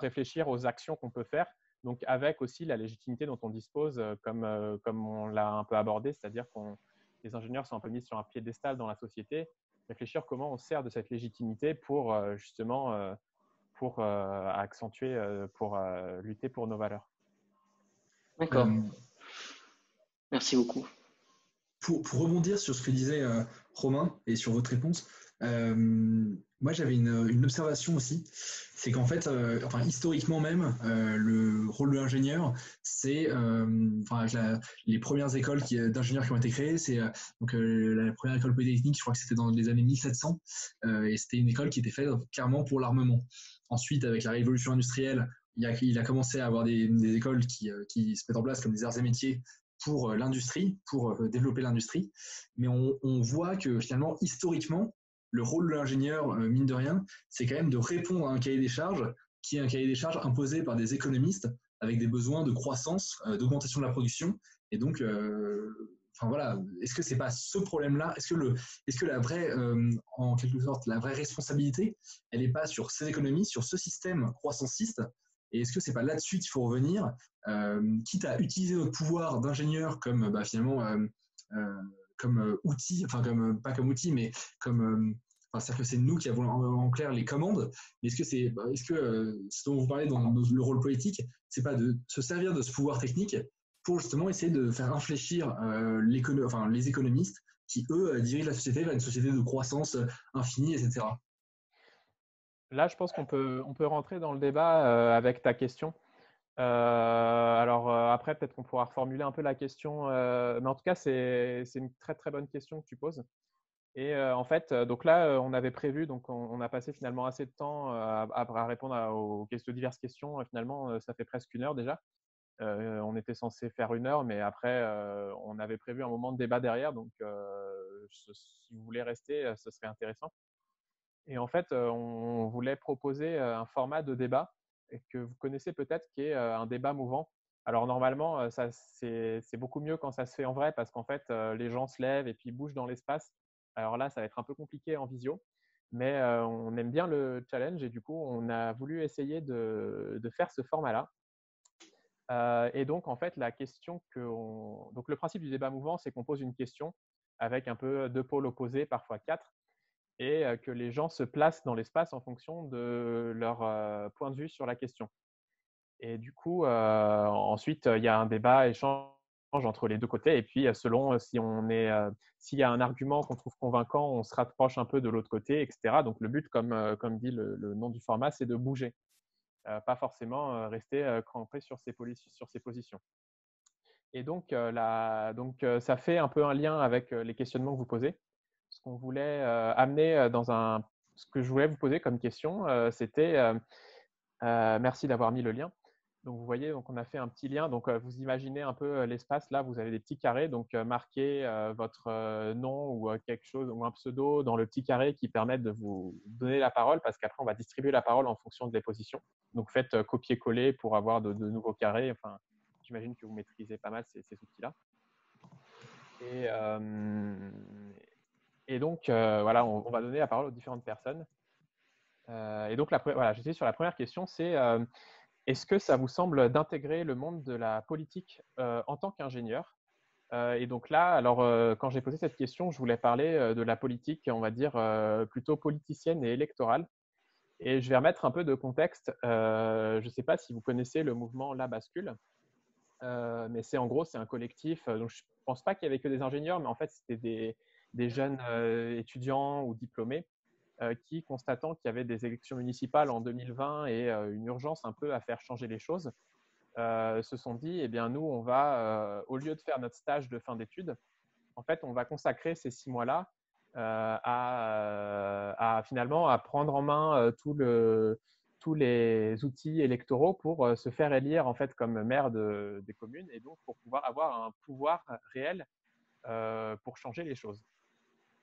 réfléchir aux actions qu'on peut faire, donc avec aussi la légitimité dont on dispose, comme on l'a un peu abordé, c'est-à-dire que les ingénieurs sont un peu mis sur un piédestal dans la société, réfléchir comment on sert de cette légitimité pour justement pour accentuer, pour lutter pour nos valeurs. D'accord. Merci beaucoup. Pour rebondir sur ce que disait Romain et sur votre réponse, moi j'avais une observation aussi, c'est qu'en fait, historiquement même, le rôle de l'ingénieur, c'est, les premières écoles d'ingénieurs qui ont été créées, c'est donc la première école polytechnique, je crois que c'était dans les années 1700, et c'était une école qui était faite clairement pour l'armement. Ensuite, avec la révolution industrielle, il a commencé à avoir des écoles qui se mettent en place comme des arts et métiers pour l'industrie, pour développer l'industrie. Mais on voit que finalement, historiquement, le rôle de l'ingénieur, mine de rien, c'est quand même de répondre à un cahier des charges qui est un cahier des charges imposé par des économistes avec des besoins de croissance, d'augmentation de la production. Et donc, voilà, est-ce que c'est pas ce problème-là? Est-ce que la vraie, en quelque sorte, la vraie responsabilité, elle n'est pas sur ces économistes, sur ce système croissanciste? Et est-ce que c'est pas là-dessus qu'il faut revenir, quitte à utiliser notre pouvoir d'ingénieur comme finalement comme outil, enfin pas comme outil, mais comme c'est-à-dire que c'est nous qui avons en clair les commandes. Mais est-ce que ce dont vous parlez dans le rôle politique, c'est pas de se servir de ce pouvoir technique pour justement essayer de faire infléchir les économistes qui eux dirigent la société vers une société de croissance infinie, etc. Là, je pense qu'on peut rentrer dans le débat avec ta question. Après, peut-être qu'on pourra reformuler un peu la question, mais en tout cas, c'est une très très bonne question que tu poses. Et en fait, donc là, on avait prévu, donc on a passé finalement assez de temps à répondre aux diverses questions. Finalement, ça fait presque 1 heure déjà. On était censé faire 1 heure, mais après, on avait prévu un moment de débat derrière. Donc, si vous voulez rester, ce serait intéressant. Et en fait, on voulait proposer un format de débat que vous connaissez peut-être, qui est un débat mouvant. Alors normalement, c'est beaucoup mieux quand ça se fait en vrai parce qu'en fait, les gens se lèvent et puis bougent dans l'espace. Alors là, ça va être un peu compliqué en visio, mais on aime bien le challenge et du coup, on a voulu essayer de faire ce format-là. Et donc, en fait, donc le principe du débat mouvant, c'est qu'on pose une question avec un peu 2 pôles opposés, parfois 4, et que les gens se placent dans l'espace en fonction de leur point de vue sur la question. Et du coup, ensuite, il y a un débat, échange entre les 2 côtés. Et puis, selon s'il y a un argument qu'on trouve convaincant, on se rapproche un peu de l'autre côté, etc. Donc, le but, comme dit le nom du format, c'est de bouger, pas forcément rester crampé sur ses positions. Et donc, ça fait un peu un lien avec les questionnements que vous posez. Ce qu'on voulait amener ce que je voulais vous poser comme question, c'était, merci d'avoir mis le lien, Donc, vous voyez, donc on a fait un petit lien. Donc, vous imaginez un peu l'espace. Là, vous avez des petits carrés. Donc, marquez votre nom ou quelque chose ou un pseudo dans le petit carré qui permettent de vous donner la parole parce qu'après, on va distribuer la parole en fonction des positions. Donc, faites copier-coller pour avoir de nouveaux carrés. Enfin, j'imagine que vous maîtrisez pas mal ces outils-là. Et donc, voilà, on va donner la parole aux différentes personnes. Et donc, voilà, je suis sur la première question, c'est est-ce que ça vous semble d'intégrer le monde de la politique en tant qu'ingénieur? Et donc là, alors quand j'ai posé cette question, je voulais parler de la politique, on va dire plutôt politicienne et électorale. Et je vais remettre un peu de contexte. Je ne sais pas si vous connaissez le mouvement La Bascule, mais c'est en gros, c'est un collectif. Donc je ne pense pas qu'il y avait que des ingénieurs, mais en fait, c'était des jeunes étudiants ou diplômés qui, constatant qu'il y avait des élections municipales en 2020 et une urgence un peu à faire changer les choses, se sont dit, eh bien, nous, on va, au lieu de faire notre stage de fin d'études, en fait, on va consacrer ces 6 mois-là finalement à prendre en main tous les outils électoraux pour se faire élire en fait comme maire des communes et donc pour pouvoir avoir un pouvoir réel pour changer les choses.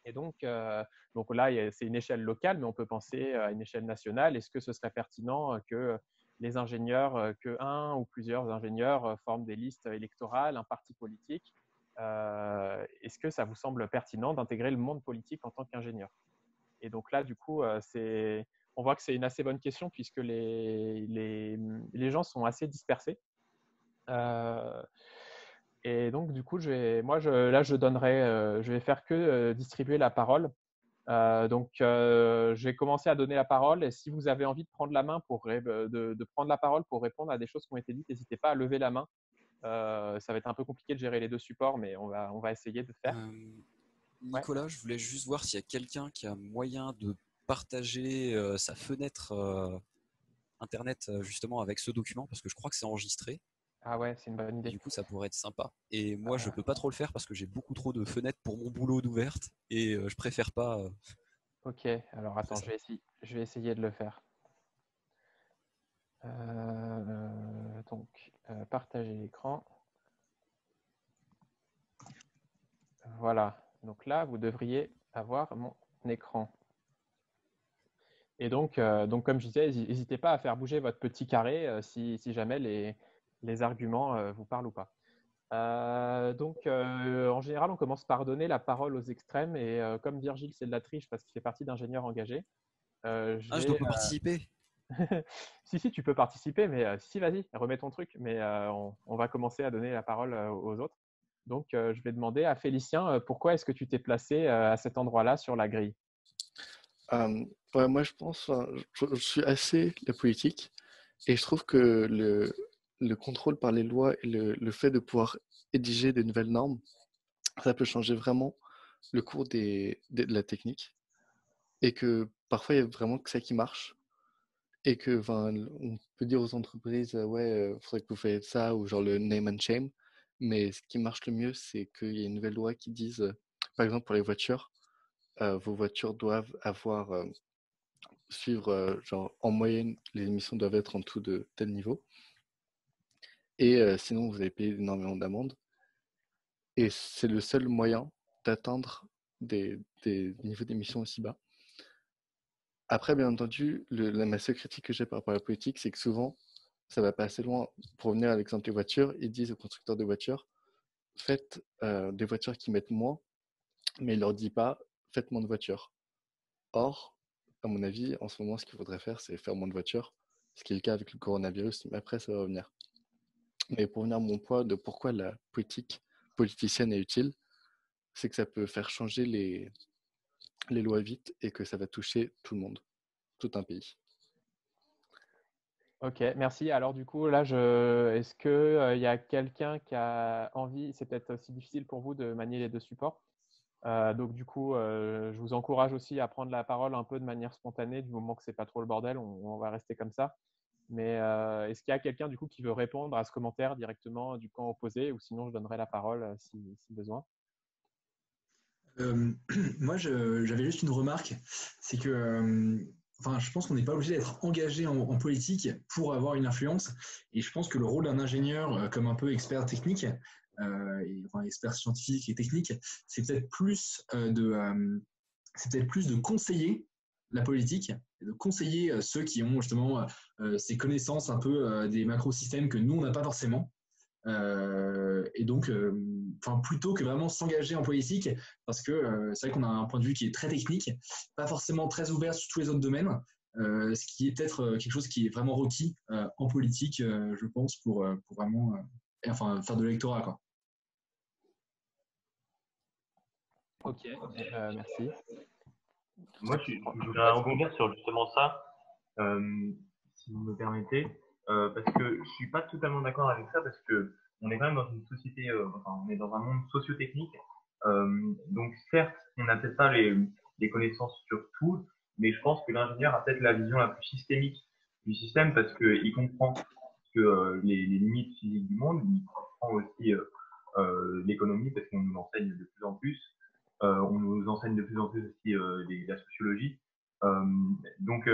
Et donc là, c'est une échelle locale, mais on peut penser à une échelle nationale. Est-ce que ce serait pertinent que les ingénieurs, que un ou plusieurs ingénieurs forment des listes électorales, un parti politique? Est-ce que ça vous semble pertinent d'intégrer le monde politique en tant qu'ingénieur? Et donc là, du coup, on voit que c'est une assez bonne question puisque les gens sont assez dispersés. Et donc, du coup, je vais faire que distribuer la parole. Donc, je vais commencer à donner la parole. Et si vous avez envie de prendre la main de prendre la parole pour répondre à des choses qui ont été dites, n'hésitez pas à lever la main. Ça va être un peu compliqué de gérer les deux supports, mais on va essayer de faire. Nicolas, je voulais juste voir s'il y a quelqu'un qui a moyen de partager sa fenêtre internet justement avec ce document, parce que je crois que c'est enregistré. Ah ouais, c'est une bonne idée. Et du coup, ça pourrait être sympa. Et moi, je peux pas trop le faire parce que j'ai beaucoup trop de fenêtres pour mon boulot d'ouvertes et je préfère pas. Ok, alors attends, je vais essayer de le faire. Donc, partager l'écran. Voilà. Donc là, vous devriez avoir mon écran. Et donc comme je disais, n'hésitez pas à faire bouger votre petit carré si jamais les arguments vous parlent ou pas. En général, on commence par donner la parole aux extrêmes. Et comme Virgile, c'est de la triche parce qu'il fait partie d'ingénieurs engagés. Je dois pas participer. Si, tu peux participer, mais si, vas-y, remets ton truc. Mais on va commencer à donner la parole aux autres. Donc, je vais demander à Félicien, pourquoi est-ce que tu t'es placé à cet endroit-là sur la grille? Ouais, moi, je pense, je suis assez la politique et je trouve que le contrôle par les lois et le fait de pouvoir édiger des nouvelles normes, ça peut changer vraiment le cours de la technique et que parfois, il y a vraiment que ça qui marche et que, on peut dire aux entreprises, ouais, faudrait que vous fassiez ça ou genre le name and shame, mais ce qui marche le mieux, c'est qu'il y a une nouvelle loi qui dise, par exemple, pour les voitures, vos voitures doivent suivre, genre en moyenne, les émissions doivent être en dessous de tel niveau. Et sinon, vous allez payer énormément d'amendes. Et c'est le seul moyen d'atteindre des niveaux d'émissions aussi bas. Après, bien entendu, ma seule critique que j'ai par rapport à la politique, c'est que souvent, ça va pas assez loin. Pour revenir à l'exemple des voitures, ils disent aux constructeurs de voitures, faites des voitures qui mettent moins, mais ils leur disent pas, faites moins de voitures. Or, à mon avis, en ce moment, ce qu'il faudrait faire, c'est faire moins de voitures, ce qui est le cas avec le coronavirus, mais après, ça va revenir. Mais pour venir à mon point de pourquoi la politique politicienne est utile, c'est que ça peut faire changer les lois vite et que ça va toucher tout le monde, tout un pays. Ok, merci. Alors du coup, là, est-ce qu'il y a quelqu'un qui a envie, c'est peut-être aussi difficile pour vous de manier les deux supports. Donc du coup, je vous encourage aussi à prendre la parole un peu de manière spontanée, du moment que c'est pas trop le bordel, on va rester comme ça. Mais est-ce qu'il y a quelqu'un du coup qui veut répondre à ce commentaire directement du camp opposé, ou sinon je donnerai la parole si besoin. Moi, j'avais juste une remarque, c'est que enfin, je pense qu'on n'est pas obligé d'être engagé en politique pour avoir une influence. Et je pense que le rôle d'un ingénieur, comme un peu expert technique, enfin, expert scientifique et technique, c'est peut-être plus de conseiller la politique, de conseiller ceux qui ont justement ces connaissances un peu des macrosystèmes que nous, on n'a pas forcément. Et donc, plutôt que vraiment s'engager en politique, parce que c'est vrai qu'on a un point de vue qui est très technique, pas forcément très ouvert sur tous les autres domaines, ce qui est peut-être quelque chose qui est vraiment requis en politique, je pense, pour vraiment faire de l'électorat, quoi. Ok, merci. Moi, je voudrais rebondir sur justement ça, si vous me permettez, parce que je suis pas totalement d'accord avec ça, parce que on est quand même dans une société, on est dans un monde socio-technique. Donc certes, on n'a peut-être pas les connaissances sur tout, mais je pense que l'ingénieur a peut-être la vision la plus systémique du système, parce qu'il comprend les limites physiques du monde, il comprend aussi l'économie, parce qu'on nous enseigne de plus en plus. On nous enseigne de plus en plus aussi la sociologie. Euh, donc,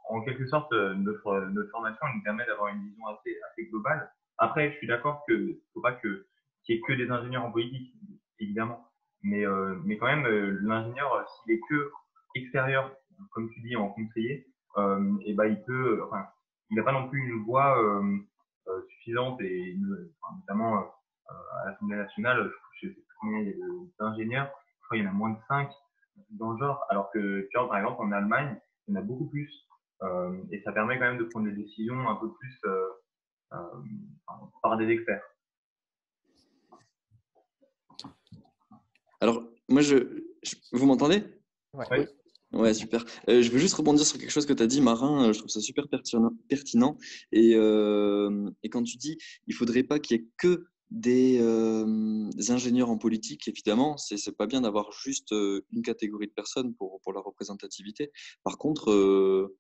en quelque sorte, notre formation elle nous permet d'avoir une vision assez globale. Après, je suis d'accord qu'il faut pas qu'il y ait que des ingénieurs en politique, évidemment. Mais quand même, l'ingénieur, s'il est que extérieur, comme tu dis, en conseiller, et ben il n'a pas non plus une voix suffisante et notamment à l'Assemblée nationale, je sais plus combien il y a d'ingénieurs, je crois qu'il y en a moins de 5 dans le genre, alors que, tu vois, par exemple, en Allemagne, il y en a beaucoup plus. Et ça permet quand même de prendre des décisions un peu plus euh, par des experts. Alors, moi, vous m'entendez? Oui. Ouais, super. Je veux juste rebondir sur quelque chose que tu as dit, Marin. Je trouve ça super pertinent. Et quand tu dis, il faudrait pas qu'il y ait que des ingénieurs en politique, évidemment, c'est pas bien d'avoir juste une catégorie de personnes pour la représentativité. Par contre,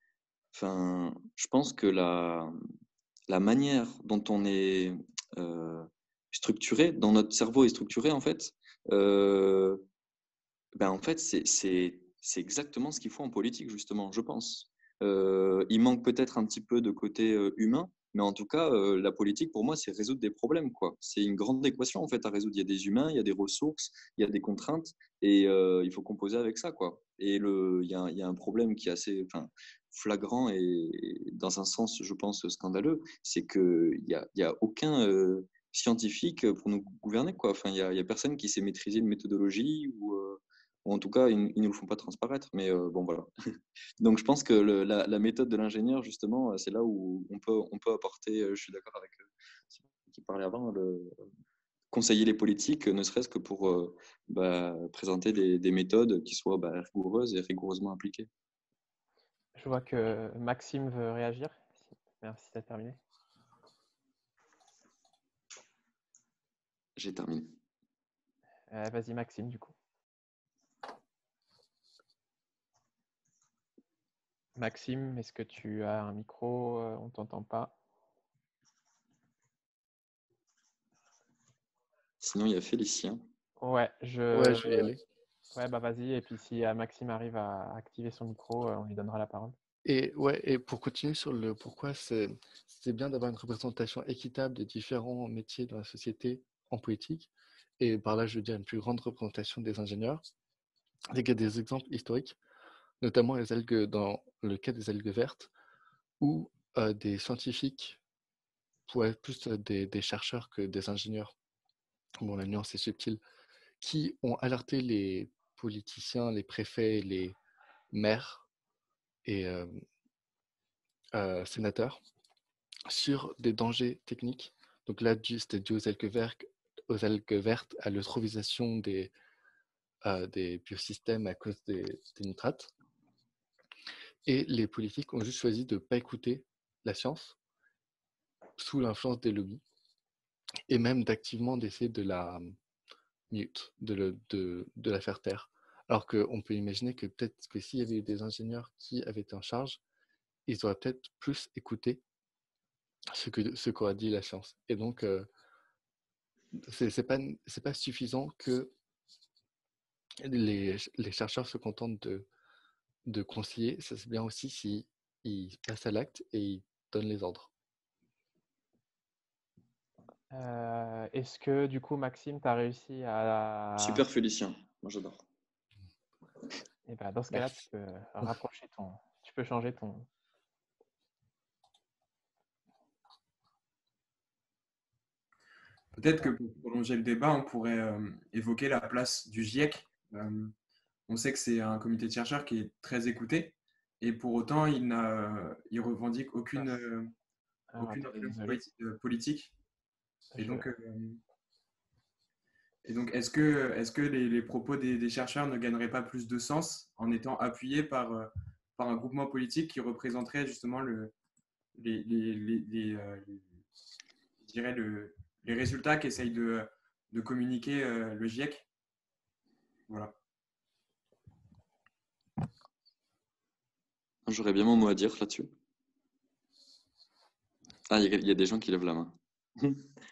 je pense que la manière dont on est structuré, dont notre cerveau est structuré, en fait, c'est exactement ce qu'il faut en politique, justement, je pense. Il manque peut-être un petit peu de côté humain, mais en tout cas, la politique, pour moi, c'est résoudre des problèmes, quoi. C'est une grande équation, en fait, à résoudre. Il y a des humains, il y a des ressources, il y a des contraintes, et il faut composer avec ça, quoi. Et il y a un problème qui est assez flagrant et dans un sens, je pense, scandaleux, c'est qu'il y a aucun scientifique pour nous gouverner, quoi. Enfin, il y a personne qui sait maîtriser une méthodologie ou en tout cas, ils ne nous le font pas transparaître. Mais bon, voilà. Donc, je pense que la méthode de l'ingénieur, justement, c'est là où on peut apporter, je suis d'accord avec ceux qui parlaient avant, conseiller les politiques, ne serait-ce que pour présenter des méthodes qui soient rigoureuses et rigoureusement appliquées. Je vois que Maxime veut réagir. Merci, c'est terminé. J'ai terminé. Vas-y, Maxime, du coup. Maxime, est-ce que tu as un micro? On ne t'entend pas. Sinon, il y a Félicien. Ouais, je vais y aller. Ouais, bah vas-y. Et puis si Maxime arrive à activer son micro, on lui donnera la parole. Et pour continuer sur le pourquoi c'est bien d'avoir une représentation équitable des différents métiers dans la société en politique, et par là je veux dire une plus grande représentation des ingénieurs. Il y a des exemples historiques, notamment les algues, dans le cas des algues vertes, où des scientifiques, pourraient être plus des chercheurs que des ingénieurs, bon la nuance est subtile, qui ont alerté les politiciens, les préfets, les maires et sénateurs sur des dangers techniques. Donc là, c'était dû aux algues vertes, à l'eutrophisation des biosystèmes à cause des nitrates. Et les politiques ont juste choisi de ne pas écouter la science sous l'influence des lobbies et même d'activement d'essayer de la mute, de la faire taire. Alors qu'on peut imaginer que peut-être que s'il y avait eu des ingénieurs qui avaient été en charge, ils auraient peut-être plus écouté ce qu'aurait dit la science. Et donc, c'est pas suffisant que les chercheurs se contentent de conseiller, ça c'est bien aussi si il passe à l'acte et il donne les ordres. Est-ce que du coup, Maxime, tu as réussi à… Super Félicien, moi j'adore. Eh ben, dans ce cas-là, tu Merci. peux rapprocher tu peux changer ton… Peut-être que pour prolonger le débat, on pourrait évoquer la place du GIEC. On sait que c'est un comité de chercheurs qui est très écouté et pour autant, il revendique aucune Alors, attendez, influence désolé. politique. Et Je- donc, est-ce que les propos des chercheurs ne gagneraient pas plus de sens en étant appuyés par un groupement politique qui représenterait justement je dirais les résultats qu'essaye de communiquer le GIEC? Voilà. J'aurais bien mon mot à dire là-dessus. Ah, il y a des gens qui lèvent la main.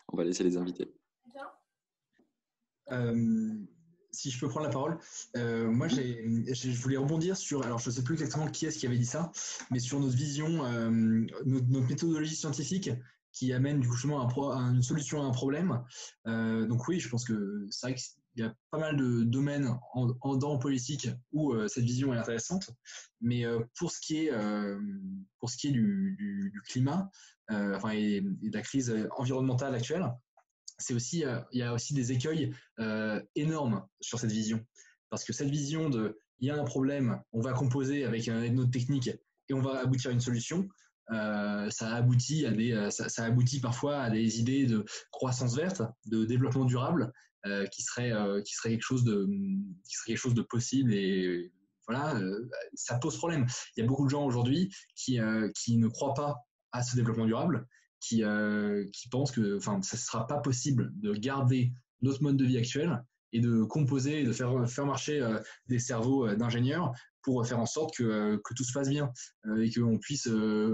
On va laisser les invités. Si je peux prendre la parole, moi je voulais rebondir sur, alors je ne sais plus exactement qui est-ce qui avait dit ça, mais sur notre vision, notre méthodologie scientifique qui amène du coup justement une solution à un problème. Donc oui, je pense que c'est vrai qu'il y a pas mal de domaines en politique où cette vision est intéressante, mais pour ce qui est du climat, enfin, et de la crise environnementale actuelle, il y a aussi des écueils énormes sur cette vision. Parce que cette vision il y a un problème, on va composer avec notre technique et on va aboutir à une solution, ça aboutit parfois à des idées de croissance verte, de développement durable, qui serait quelque chose de possible et voilà, ça pose problème. Il y a beaucoup de gens aujourd'hui qui ne croient pas à ce développement durable, qui pensent que ça ne sera pas possible de garder notre mode de vie actuel et de composer et de faire marcher des cerveaux d'ingénieurs pour faire en sorte que tout se passe bien et qu'on puisse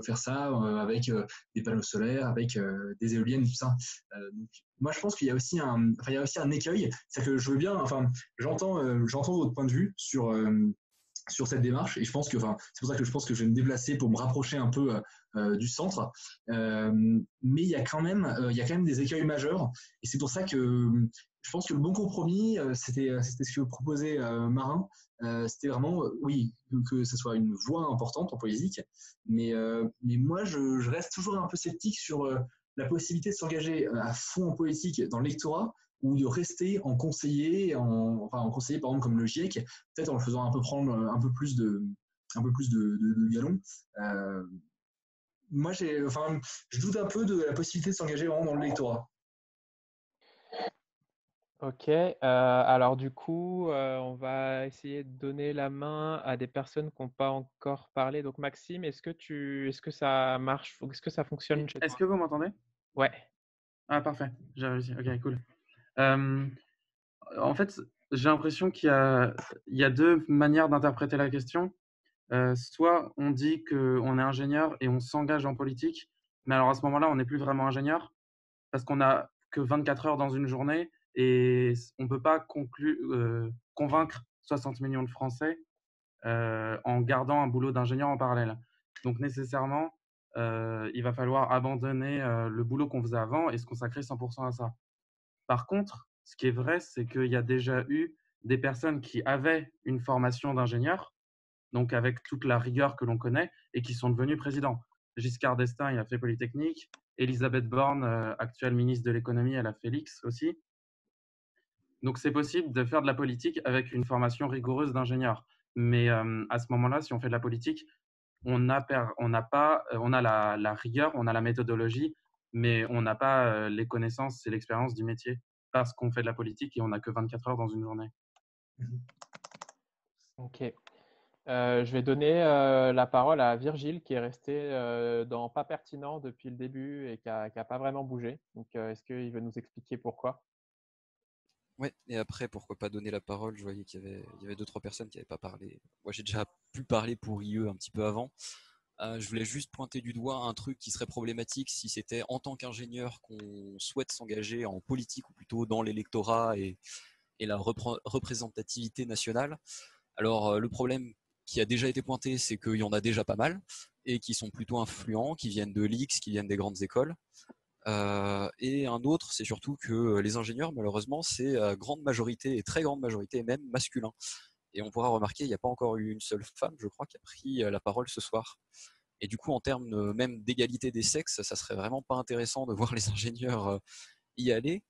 faire ça avec des panneaux solaires, avec des éoliennes, tout ça. Donc, moi, je pense qu'il y a aussi un écueil. C'est que je veux bien, j'entends votre point de vue sur cette démarche et je pense que c'est pour ça que je pense que je vais me déplacer pour me rapprocher un peu du centre, mais il y a quand même des écueils majeurs et c'est pour ça que je pense que le bon compromis c'était ce que proposait Marin, c'était vraiment oui que ce soit une voix importante en politique, mais moi je reste toujours un peu sceptique sur la possibilité de s'engager à fond en politique dans l'électorat ou de rester en conseiller, en conseiller par exemple comme le GIEC, peut-être en le faisant un peu prendre un peu plus de galon. Moi, je doute un peu de la possibilité de s'engager vraiment dans l'électorat. Ok, alors du coup, on va essayer de donner la main à des personnes qui n'ont pas encore parlé. Donc Maxime, est-ce que ça marche? Est-ce que ça fonctionne chez Est-ce toi? que vous m'entendez? Ouais. Ah, parfait, j'ai réussi. Ok, cool. En fait, j'ai l'impression qu'il y a deux manières d'interpréter la question. Soit on dit qu'on est ingénieur et on s'engage en politique, mais alors à ce moment-là, on n'est plus vraiment ingénieur parce qu'on n'a que 24 heures dans une journée et on ne peut pas convaincre 60 millions de Français en gardant un boulot d'ingénieur en parallèle. Donc nécessairement, il va falloir abandonner le boulot qu'on faisait avant et se consacrer 100% à ça. Par contre, ce qui est vrai, c'est qu'il y a déjà eu des personnes qui avaient une formation d'ingénieur, donc avec toute la rigueur que l'on connaît, et qui sont devenus présidents. Giscard d'Estaing, il a fait Polytechnique. Elisabeth Borne, actuelle ministre de l'économie, elle a fait l'X aussi. Donc c'est possible de faire de la politique avec une formation rigoureuse d'ingénieur. Mais à ce moment-là, si on fait de la politique, on a la rigueur, on a la méthodologie, mais on n'a pas les connaissances et l'expérience du métier parce qu'on fait de la politique et on n'a que 24 heures dans une journée. Ok. Je vais donner la parole à Virgile qui est resté dans Pas pertinent depuis le début et qui a pas vraiment bougé. Donc, est-ce qu'il veut nous expliquer pourquoi? Ouais, et après, pourquoi pas donner la parole? Je voyais qu'il y avait 2-3 personnes qui n'avaient pas parlé. Moi, j'ai déjà pu parler pour IE un petit peu avant. Je voulais juste pointer du doigt un truc qui serait problématique si c'était en tant qu'ingénieur qu'on souhaite s'engager en politique ou plutôt dans l'électorat et la représentativité nationale. Alors, le problème qui a déjà été pointé, c'est qu'il y en a déjà pas mal et qui sont plutôt influents, qui viennent de l'X, qui viennent des grandes écoles. Et un autre, c'est surtout que les ingénieurs, malheureusement, c'est grande majorité, et très grande majorité même, masculin. Et on pourra remarquer, il n'y a pas encore eu une seule femme, je crois, qui a pris la parole ce soir. Et du coup, en termes même d'égalité des sexes, ça serait vraiment pas intéressant de voir les ingénieurs y aller.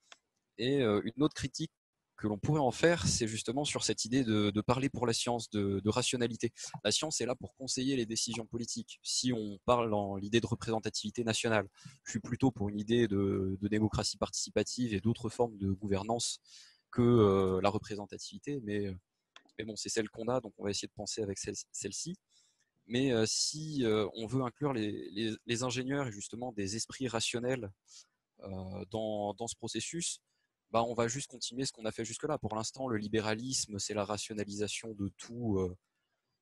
Et une autre critique que l'on pourrait en faire, c'est justement sur cette idée de parler pour la science, de rationalité. La science est là pour conseiller les décisions politiques. Si on parle dans l'idée de représentativité nationale, je suis plutôt pour une idée de démocratie participative et d'autres formes de gouvernance que la représentativité, mais bon, c'est celle qu'on a, donc on va essayer de penser avec celle-ci. Mais si on veut inclure les ingénieurs et justement des esprits rationnels dans ce processus, bah, on va juste continuer ce qu'on a fait jusque-là. Pour l'instant, le libéralisme, c'est la rationalisation de tout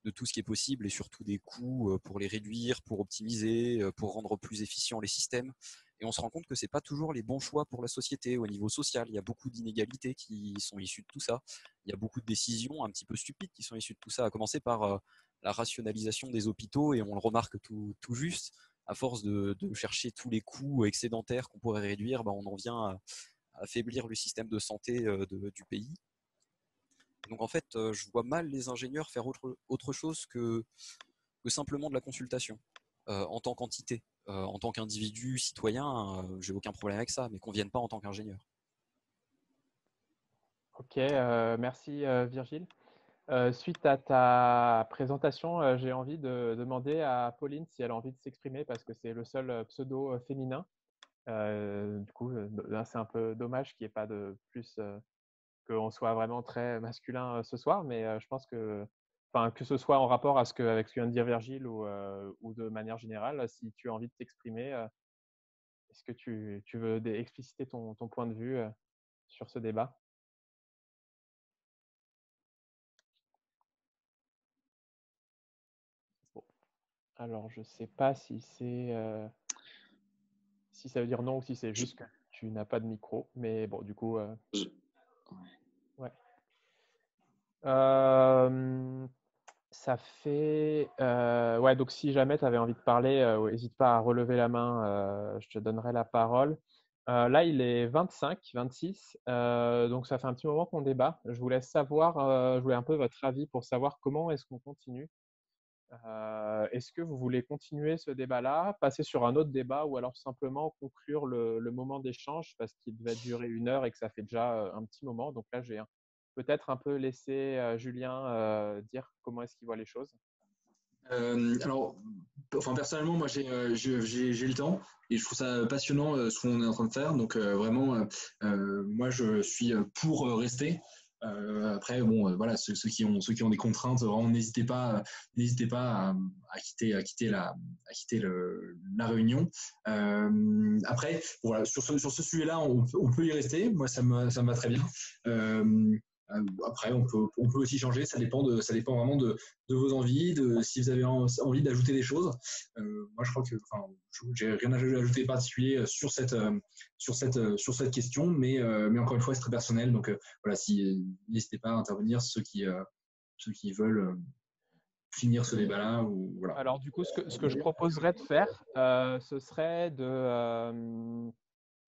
ce qui est possible et surtout des coûts pour les réduire, pour optimiser, pour rendre plus efficients les systèmes. Et on se rend compte que ce n'est pas toujours les bons choix pour la société au niveau social. Il y a beaucoup d'inégalités qui sont issues de tout ça. Il y a beaucoup de décisions un petit peu stupides qui sont issues de tout ça, à commencer par la rationalisation des hôpitaux, et on le remarque tout juste. À force de chercher tous les coûts excédentaires qu'on pourrait réduire, bah, on en vient à affaiblir le système de santé du pays. Donc en fait, je vois mal les ingénieurs faire autre chose que simplement de la consultation en tant qu'entité. En tant qu'individu, citoyen, j'ai aucun problème avec ça, mais qu'on ne vienne pas en tant qu'ingénieur. Ok, merci Virgile. Suite à ta présentation, j'ai envie de demander à Pauline si elle a envie de s'exprimer parce que c'est le seul pseudo féminin. Du coup, là, c'est un peu dommage qu'il n'y ait pas de plus, qu'on soit vraiment très masculin ce soir, mais je pense que ce soit en rapport avec ce que vient de dire Virgile ou de manière générale, si tu as envie de t'exprimer, est-ce que tu veux expliciter ton point de vue sur ce débat? Bon. Alors, je ne sais pas si ça veut dire non ou si c'est juste que tu n'as pas de micro, mais bon, du coup… Ouais. Ça fait… ouais, donc si jamais tu avais envie de parler, n'hésite pas à relever la main, je te donnerai la parole. Là, il est 25, 26, donc ça fait un petit moment qu'on débat. Je voulais savoir, je voulais un peu votre avis pour savoir comment est-ce qu'on continue. Est-ce que vous voulez continuer ce débat-là, passer sur un autre débat ou alors simplement conclure le moment d'échange parce qu'il devait durer 1 heure et que ça fait déjà un petit moment. Donc là, j'ai peut-être un peu laissé Julien dire comment est-ce qu'il voit les choses. Alors, personnellement, moi, j'ai le temps et je trouve ça passionnant ce qu'on est en train de faire. Donc, vraiment, moi, je suis pour rester. Après, bon, voilà, ceux qui ont des contraintes, vraiment, n'hésitez pas à quitter la réunion. Après, voilà, sur ce sujet-là, on peut y rester. Moi, ça me va très bien. Après, on peut aussi changer. Ça dépend vraiment de vos envies, si vous avez envie d'ajouter des choses. Moi, je crois que, j'ai rien à ajouter particulier sur cette question, mais encore une fois, c'est très personnel. Donc voilà, n'hésitez pas à intervenir ceux qui veulent finir ce débat-là. Voilà. Alors du coup, ce que je proposerais de faire, ce serait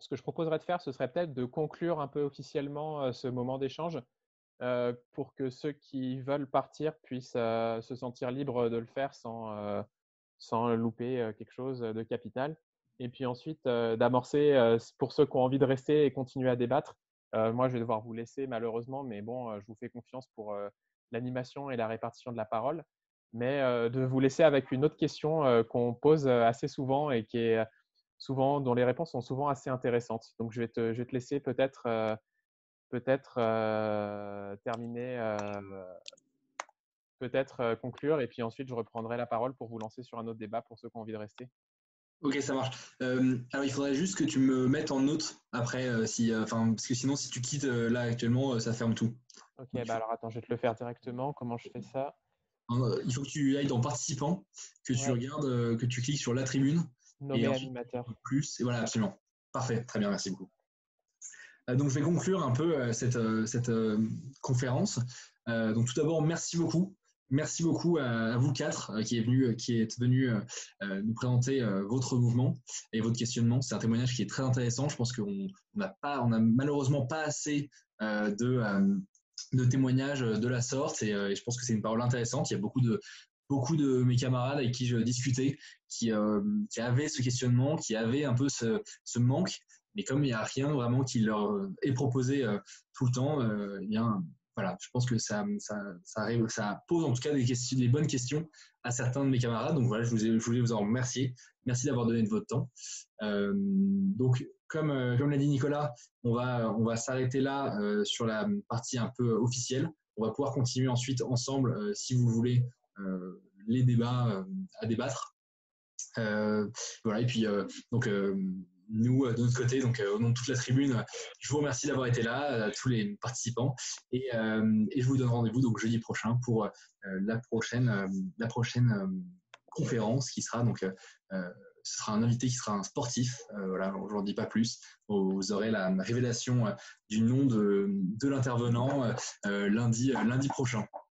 peut-être de conclure un peu officiellement ce moment d'échange. Pour que ceux qui veulent partir puissent se sentir libres de le faire sans louper quelque chose de capital. Et puis ensuite, d'amorcer pour ceux qui ont envie de rester et continuer à débattre. Moi, je vais devoir vous laisser malheureusement, mais bon, je vous fais confiance pour l'animation et la répartition de la parole. Mais de vous laisser avec une autre question qu'on pose assez souvent et qui est dont les réponses sont souvent assez intéressantes. Donc, je vais te laisser peut-être terminer, peut-être conclure, et puis ensuite je reprendrai la parole pour vous lancer sur un autre débat pour ceux qui ont envie de rester. Ok, ça marche. Alors, il faudrait juste que tu me mettes en note après, parce que sinon, si tu quittes là actuellement, ça ferme tout. Ok, bah alors attends, je vais te le faire directement. Comment je fais ça? Il faut que tu ailles dans participants, que tu regardes, que tu cliques sur la tribune. Nommer animateur. Plus, et voilà, absolument. Parfait, très bien, merci beaucoup. Donc, je vais conclure un peu cette conférence. Donc, tout d'abord, merci beaucoup. merci beaucoup à vous quatre qui êtes venus nous présenter votre mouvement et votre questionnement. C'est un témoignage qui est très intéressant. Je pense qu'on n'a malheureusement pas assez de témoignages de la sorte et je pense que c'est une parole intéressante. Il y a beaucoup de mes camarades avec qui je discutais qui avaient ce questionnement, qui avaient un peu ce manque, mais comme il n'y a rien vraiment qui leur est proposé tout le temps, eh bien voilà, je pense que ça pose en tout cas des bonnes questions à certains de mes camarades. Donc voilà, je voulais vous en remercier. Merci d'avoir donné de votre temps. Donc comme l'a dit Nicolas, on va s'arrêter là sur la partie un peu officielle. On va pouvoir continuer ensuite ensemble, si vous voulez, les débats à débattre. Voilà, et puis donc nous, de notre côté, donc au nom de toute la tribune, je vous remercie d'avoir été là, tous les participants, et je vous donne rendez-vous donc jeudi prochain pour la prochaine conférence qui sera donc ce sera un invité qui sera un sportif. Voilà, je n'en dis pas plus. Vous aurez la révélation du nom de l'intervenant lundi prochain.